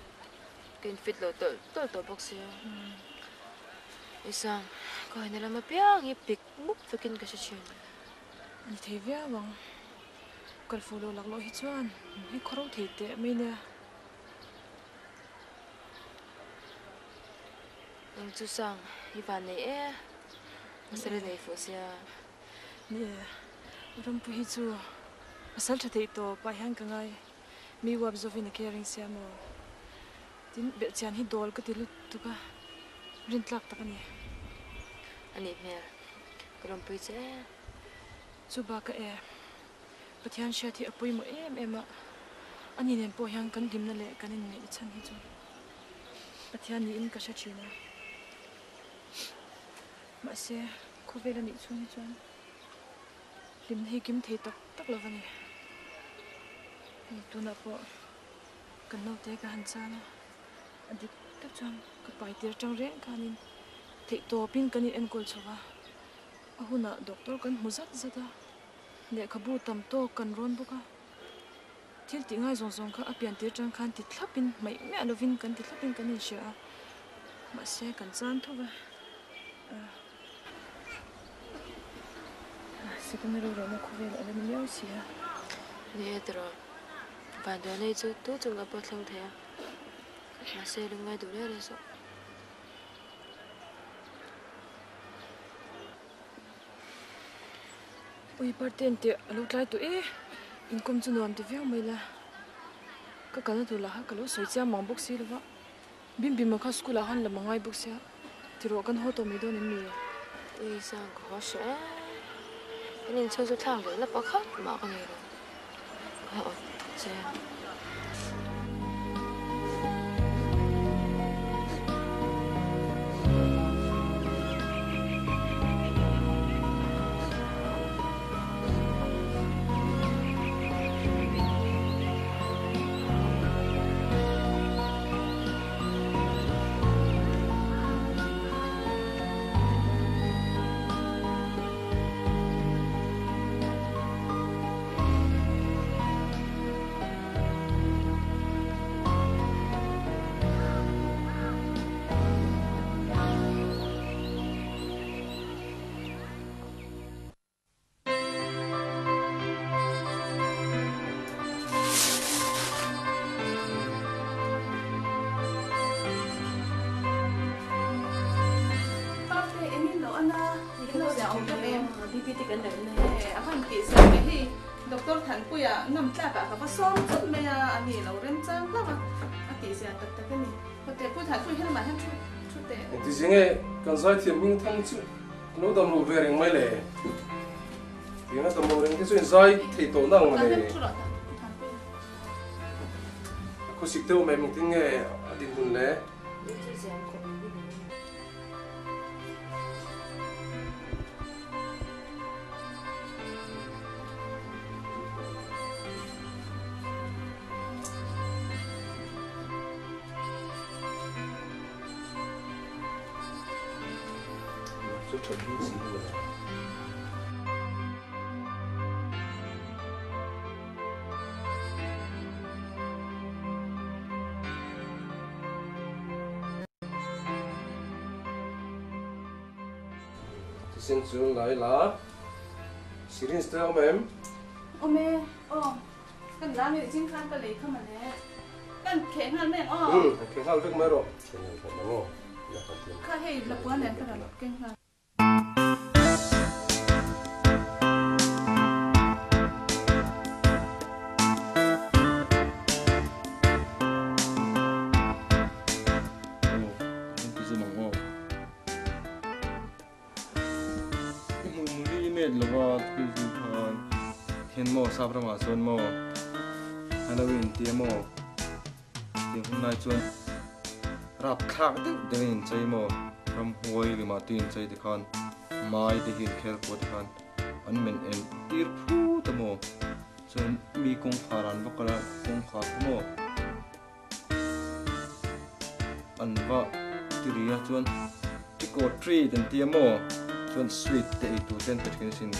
Kin fit lo tol box yo. Isang, ko nila mapiang ipik mup fakin ka siya. Ni thevia bang. Kal fulo lag lo hi chuan. Hi khoro thete mai na. Ang chu sang, iban nei e. Masare nei fo siya. Ni ram pu hi chu. Asal thate to pa hang ka ngai. Mi wab zovin a caring siya mo. Tin bel chan hi dol ka tilut tuka. Rin tlak ta kani. Ani mer. Karam pui che. Chu ba ka e. Pathian siya ti apoy mo em ema. ani nen po hian kan dim na le kan in nei chan hi chu pathian ni in ka sha china ma se khovela ni chu ni chuan lim hi kim thei tak tak lovani tuna po kan no te ka han chana adik tak chuan ka pai tir tang re kanin thei to pin kan in enkol chawa ahuna doctor kan muzat zata le khabu tam to kan ron boka thil ti ngai zong zong kha apian tir tang khan ti thlapin mai me alovin kan ti thlapin kan in sha ma se kan chan thowa secondary ro na khovel ala ni yaw sia nè tro và đó này chú tú chung gặp bớt lăng thế mà xe đừng ngay đủ đấy rồi ui parten te alo tlai tu e income chu nuam te veo mai la ka kana tu la ha ka lo soi cha mang box si lawa bim bim kha school a han la mangai box ya tiro kan ho to mi do ni mi ui sang khó sợ nên cho chú thang rồi lắp bao khóc mà con này rồi xe doctor than puya ngam tla ka ka som chut me ya ani lo rem chang la ma ati sia tak tak ni ko te pu than pu hel ma han chu te ti jinge kan sai thiam ming thang chu no dam ru ve reng mai le ti na dam ru reng ti chuin sai thei to nang ma le ko sik te o mai ming ting e adin hun le chuẩn bị gì rồi xin xuống lại là Sirin style em ome kan la mi jing khan ka le kha ma le kan khen han men khen hal vek mai ro khen hal ka mo ya ka tin kha hei la puan len ka la ken ha mo sabra ma son mo Halloween ti mo ti hôm nay chuan rap khak de devin chai mo ram hoi li ma tin chai de khan mai de hin khel ko de khan an men en tir phu ta mo chuan mi kong pharan bakala kong kha mo an va tiria chuan tiko tree den ti mo chuan sweet te tu ten te kin sin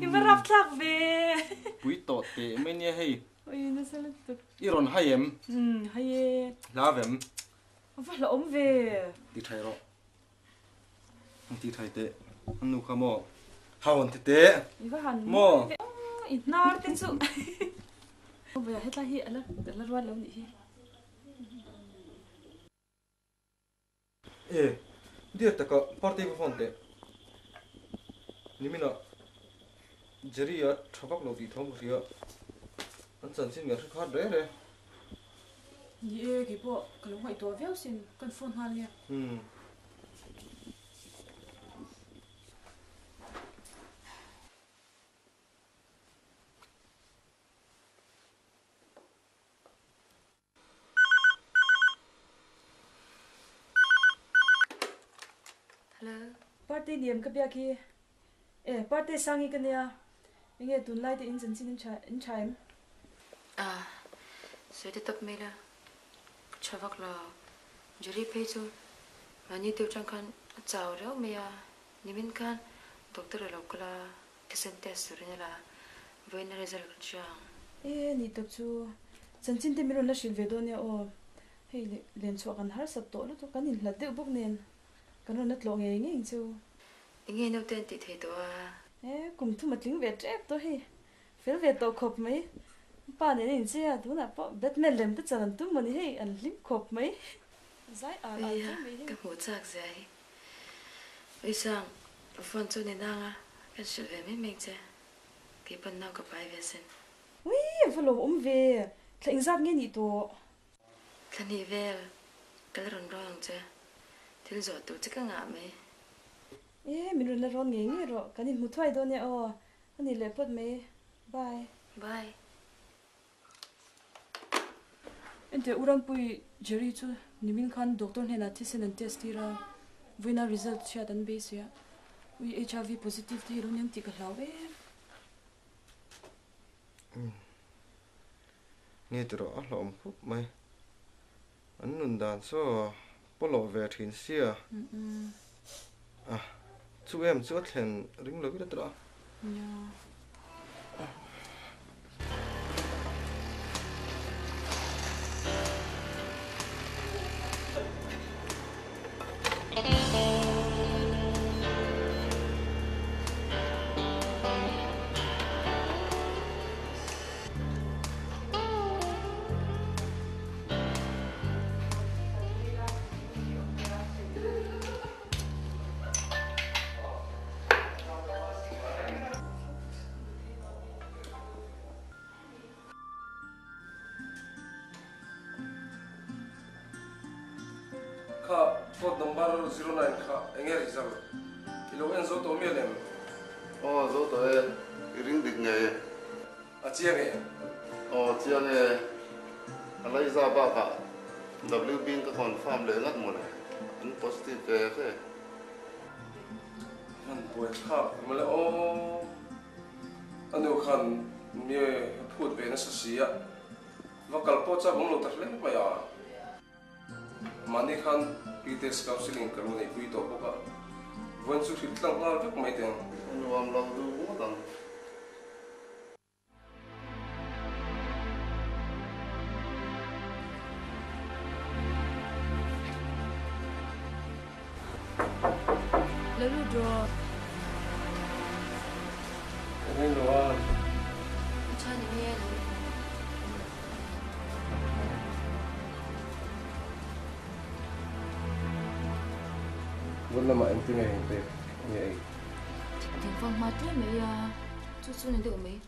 Ibarap tlak ve. Pui to te men ye hei. Oi na salat tu. Iron hayem. Haye. Lavem. Ava la om ve. Ti thai ro. Ti thai te. Anu kha mo. Haon te te. Iba han. Mo. Itnar te chu. Ova hetla hi ala ro lo ni hi. Dia ta ka party ko phone te. Nimina Jerry ya thobak lo di thong ria an chan sin ngar kha re re ye ki po kalau ngai to veo sin kan phone hal ya hello party niệm cái bia kia party sang cái này nghe tuần lại thì in chân in chai rồi thì tập mấy là cho vắc là juri pay cho anh tiêu trang kan chào đó mày nimin kan doctor là kala kesen test rồi là với nó result cho ni tập chu chân chân thì mình là xin về đó nè hey lên cho kan har sắp tổ lúc kan in là tiêu bốc nên kan nó lo nghe nghe chu nghe đâu tên thì thấy đó cùng thu mặt lính về trép đó hey phải về tổ khop mấy ba này nhìn xe tú là bỏ Batman làm tất cả tú mình hey anh lính khop mấy giải mấy cái bộ chắc gì bây giờ phone cho nên đang cái sự về mình chứ cái phần nào có bài về sen ui phải lo về thành ra nghe nhị tổ cái này về cái rong rong chứ thì rồi tụi chắc ngã mấy mình là rong nghe rồi cái này một thoại đó nè anh này lấy mấy bye bye Ente urang pui jeri chu nimin khan doctor hena thisen an test tira vina result chat an base ya we HIV positive thi ron ti ka hlawe nghe từ đó lỏm phúc mày anh nôn đàn so bỏ về thiên xia chú em chú thèn ring lối cái đó Phone number 09 anh nghe result kilo en zo to mialem zo to ring dik nge chia nge chia nge alai za ba ka WB ka confirm le ngat mo le in positive ke han boy mà lại anh yêu khan mi phut về nó sia và kalpo cha bông lo tak le mày mani khan PTS counseling kalu nei pui to boka von su hit lang ngal vek mai teng nuam lo du mo dang lalu draw anh lo cha ni nghe vốn là mà em tin ngày hình tệ vậy tiền phong mà thế mấy chút này được mấy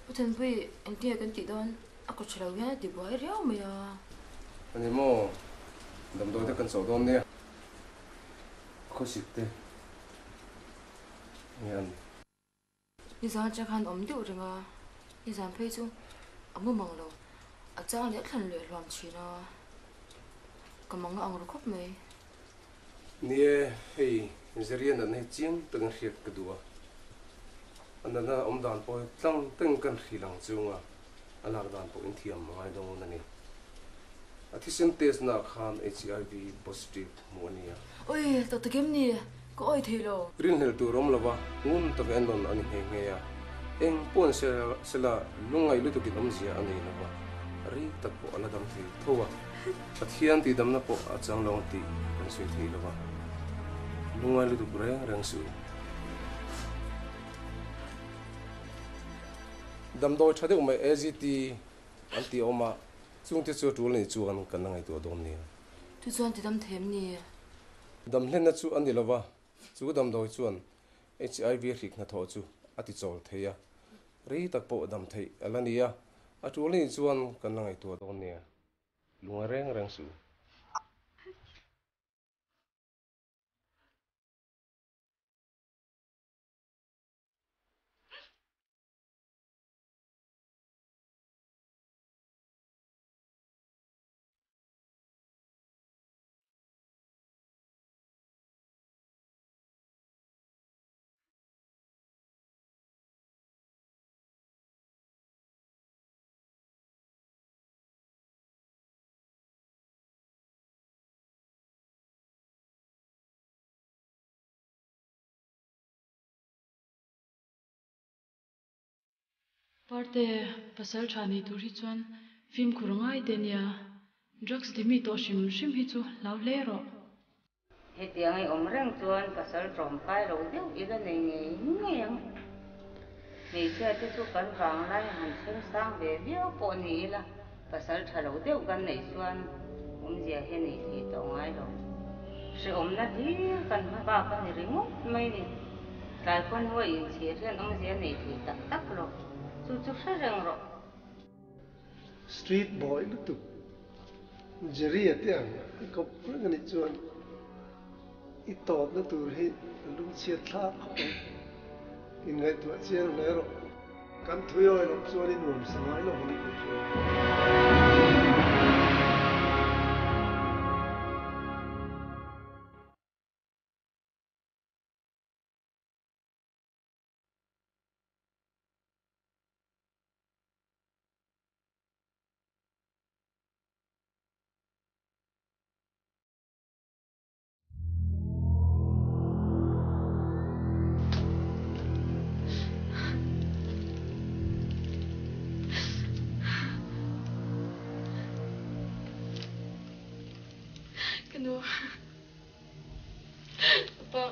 bữa thân với anh tia cái tỷ đón aku chờ lâu nhá thì bói réo mấy anh em mò đầm đôi theo cần sổ đom nè khó xịt tê nghe anh bây giờ chắc hẳn ấm điệu rồi mà bây giờ phải chứ ấm mơ mộng đâu à chắc lẽ thần luyện làm chi nó còn mong ông rồi khóc mấy nia hey zerian an he chiang tang riat ka duwa anana omdan po tlang teng kan khilang chunga alar dan po in thiam mai dong nani athisen test na khan HIV positive monia ôi tao tự kiếm nè có oi thì lo rin hel tu rom lawa ngun tak endon ani he nge ya eng pon sela lungai lu tu ki dam zia ani lawa ri tak po ala dam thi thowa athian ti dam na po achang long ti kan sui thi lawa lungai lu tu breng rang su dam doi thade umai AGT anti oma chung ti chu tu ni chuan kan ngai tu dom ni tu chuan ti dam them ni dam hlen na chu ani lawa chu dam doi chuan HIV rik na tho chu ati chol theya ri tak po dam thei alania atu ni chuan kan ngai tu dom ni lunga reng rang su parte pasal thani tur hi chuan film khurangai te nia drugs ti mi to shim shim hi chu lau le ro he tiang ai om reng chuan pasal trom kai lo deuh ila nei nge yang mei sia te chu kan wang lai han thil sang ve viau po ni ila pasal thalo deuh kan nei chuan zia he nei thi to ngai lo se om na thi kan ma ba kan ringu mai ni tlai kon huai in chhir hian zia nei thi tak tak lo chu chu hre reng ro street boy lu tu jeri atiang I kop ngani chuan I tot na tur hi lung chia thla khop in ngai tu chiang le ro kan thuyo lo chuan in nuam sangai lo honi Kanu apa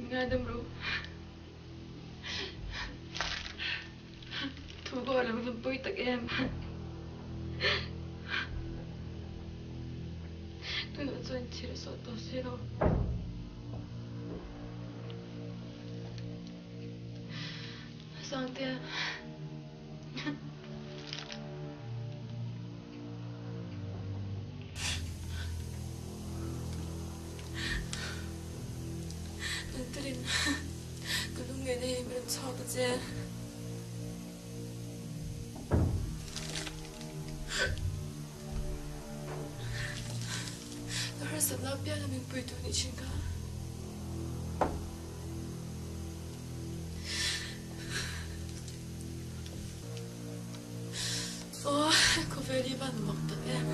ngadam ro thu go la mun poi tak em tu no chuan chir so to siro sangte turin kulung nge nei men chaw ta che the rest of la pia la min pui tu ni chinga oh ko veli ban mak ta em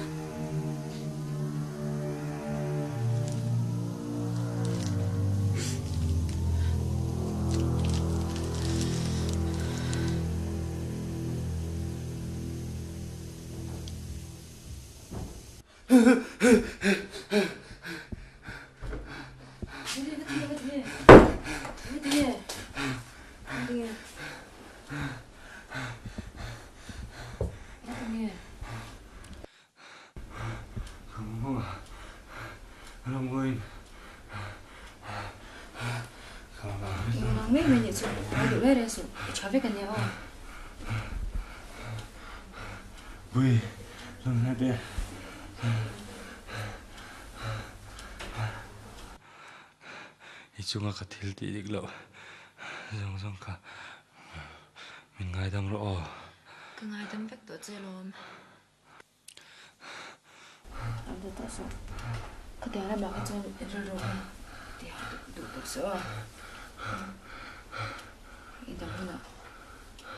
mấy mày nhận sự mày đủ lên rồi cháu biết cái gì không vui lần này đi ichunga ka thil ti dik lo zong zong ka min ngai dang ro ka ngai dam vek to che lom am da ta so ka te ara ba ka chon ro ro ti ha du du so I da na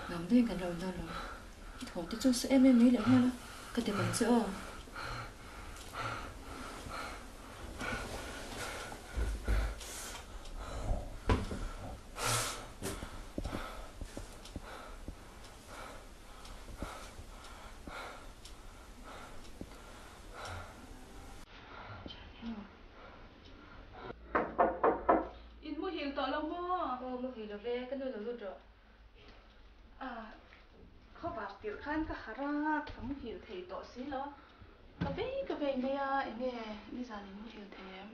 nam de kan lo na lo thong ti chu se em mi le ha la ka te ban so lo ve kan lo lu ro kho ba tir khan ka hara tham hil thei to si lo ka ve me ya ene ni za ni mu hil them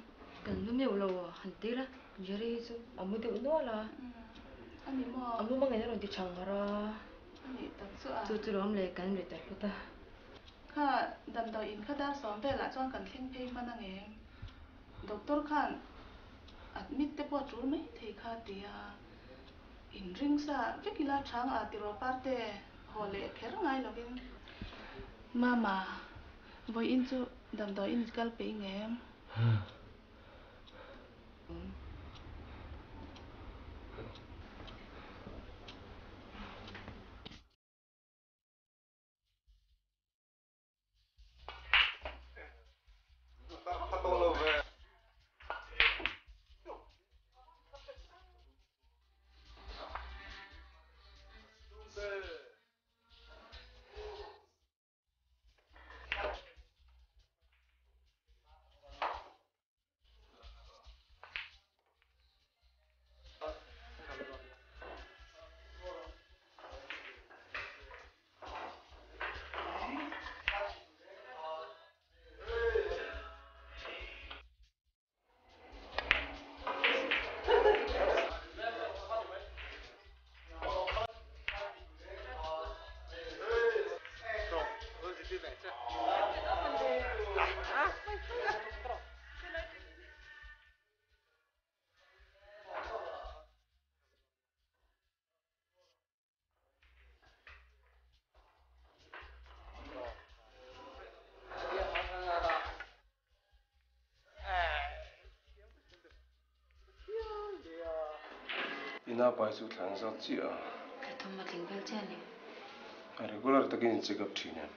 kan lu meu lo han te la jeri chu amu te no la ani mo amu ma ngai ro ti chang hara ani tak chu chu rom le kan re ta ta kha dam do in kha da som ve la chong kan thleng phei ma na nge doctor khan admit te po tur mai thei kha tia in ring sa vekila thang a tiro parte hole kher ngai lovin mama voi in chu dam do in kal pe ngem ina pai chu thlang sa chi a ka thum ma ting bel chani regular takin check up thine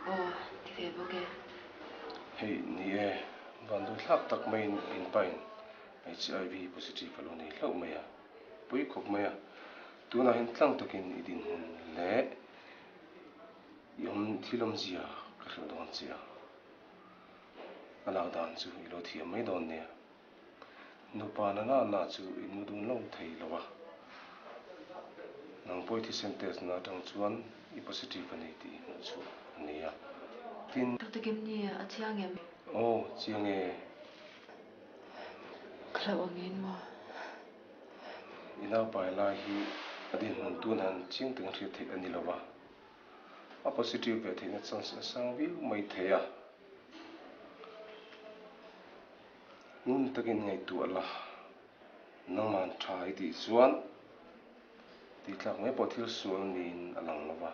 oh ti ve bo ke hei ni e van du thak tak mai in pain HIV positive alo nei hlo mai a pui khop mai a tuna hin tlang takin idin hun le yom thilom zia ka hlo don chia ala dan chu ilo thiam mai don ne nu pa na chu in dun lo thei lowa nang poi thi sentence na tang chuan I positive ani ti chu ania tin to kem ni a chiang em oh chiang e khlo angin ma ina pai la hi adin hun tun han ching teng thri thei ani lowa a positive ve thei na sang vi mai theya nun takin ngai tu ala nang man thai ti chuan ti tlak mai po thil sual nin alang lawa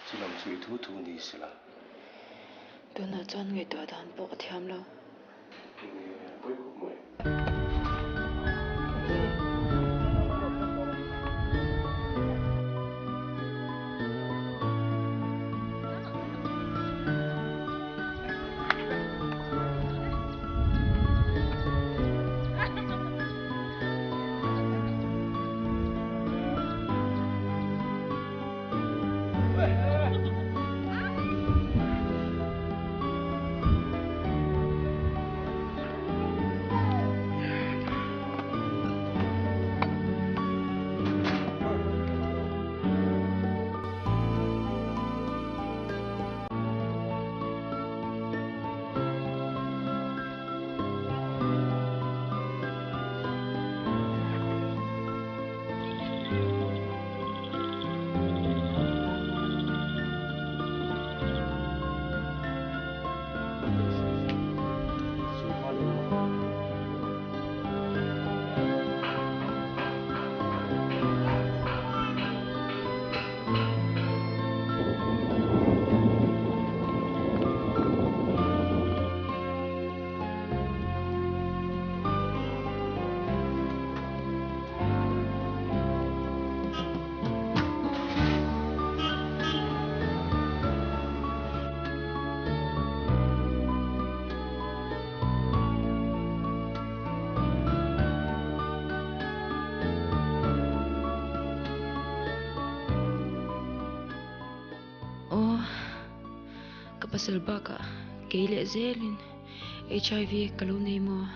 chilam chui thu ni sila to na chan ngai to dan po thiam lo poi khu mai pasal baka keile zelin HIV kalau nei mo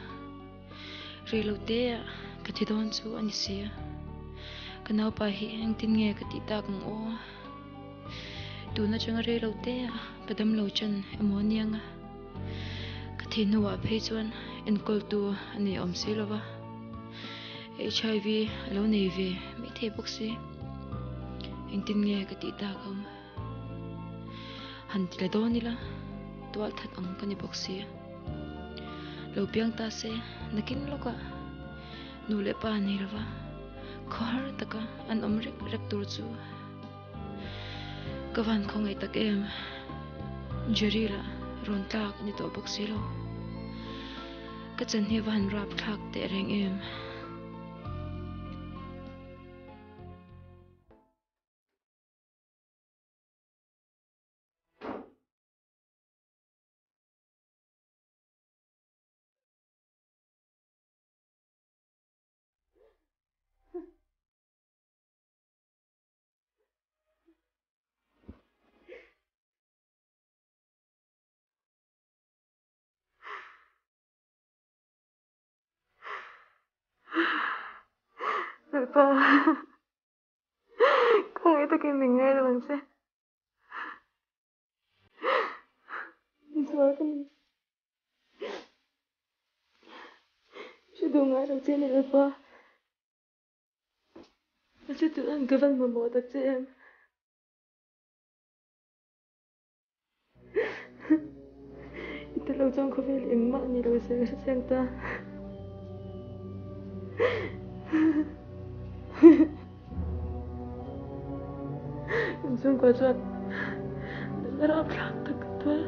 relote ka tidon chu anisia kanau pa hi ang tin nge ka ti ta kang o tu na chang relote padam lo chan ammonia nga ka thinu wa phei chuan en kol tu ani om silova HIV lo nei ve mi the boxi ang tin nge ka ti ta kang han tila donila tual that ang kani boxi lo piang ta se nakin loka nule pa ni rawa khar taka an omrek rek tur chu kawan khongai tak em jarila ron tak ni to boxi lo ka chan hi van rap thak te reng em Pa, kung ito kimingay naman siya. Iswa ka niya. Siya doon nga raw siya nila pa. Kasi ito ang gawang mamotak siya. Ito lang siyang kumiling mak niya raw siya sa senta. Untung ko siya. Narap lang takot.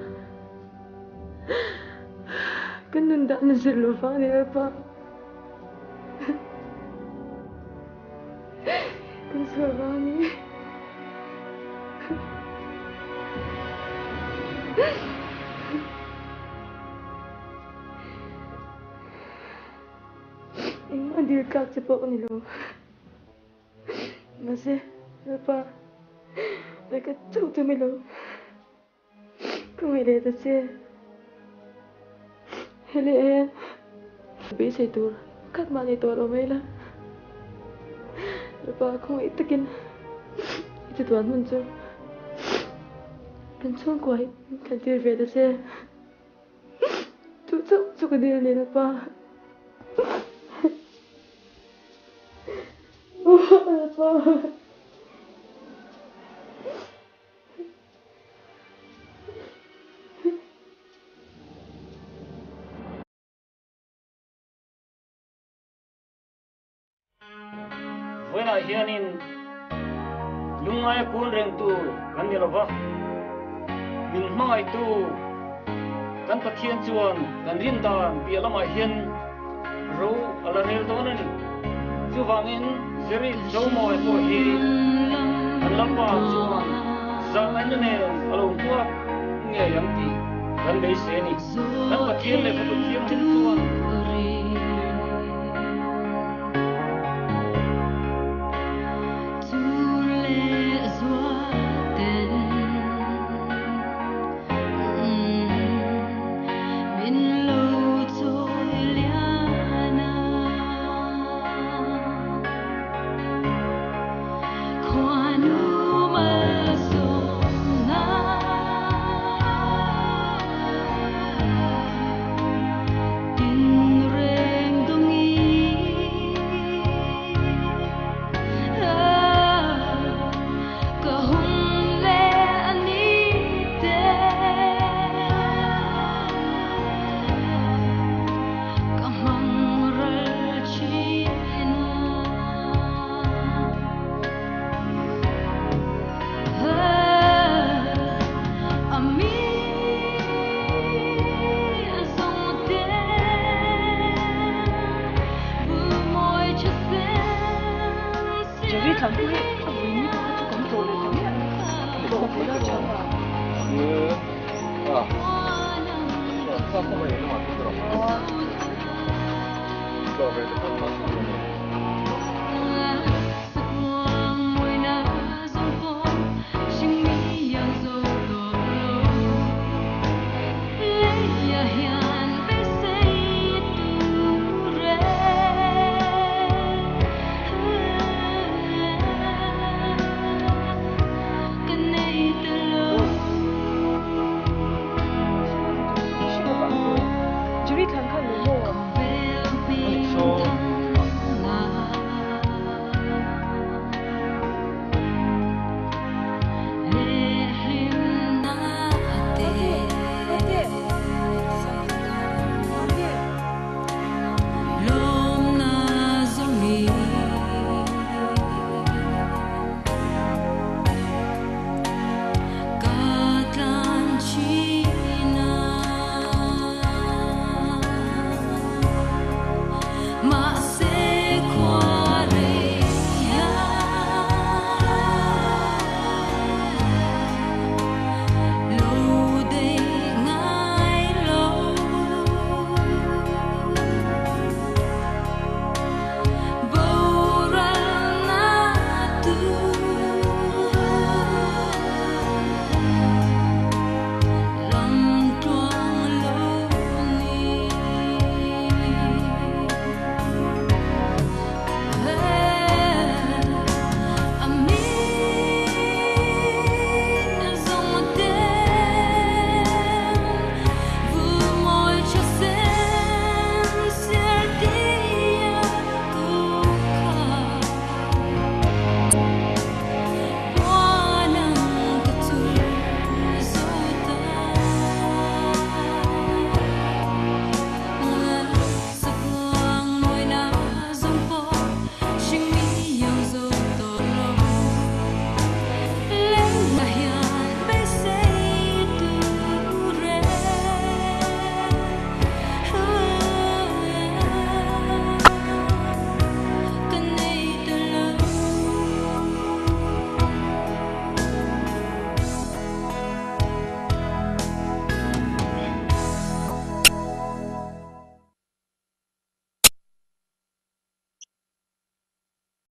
Ganun daan na sila pa nila pa. kan sarani Ima dia kak cepok ni lo masih apa mereka cakap tu milo kau ini tu je hele eh bisa itu kat mana itu lo mela apa kau itu itu tuan muncul kan cuang kuai kan dia beda je tu suka dia ni apa apa Wena hianin lungai kun reng tu kan dilova min mai tu kan pathian chuan kan rin dan pi lama hian ro ala rel don ani chu wangin zeri zomo po hi kan lamba chuan zang an ne alo tua nge yang ti kan dei se ni kan pathian le pathian tin chuan Sorry,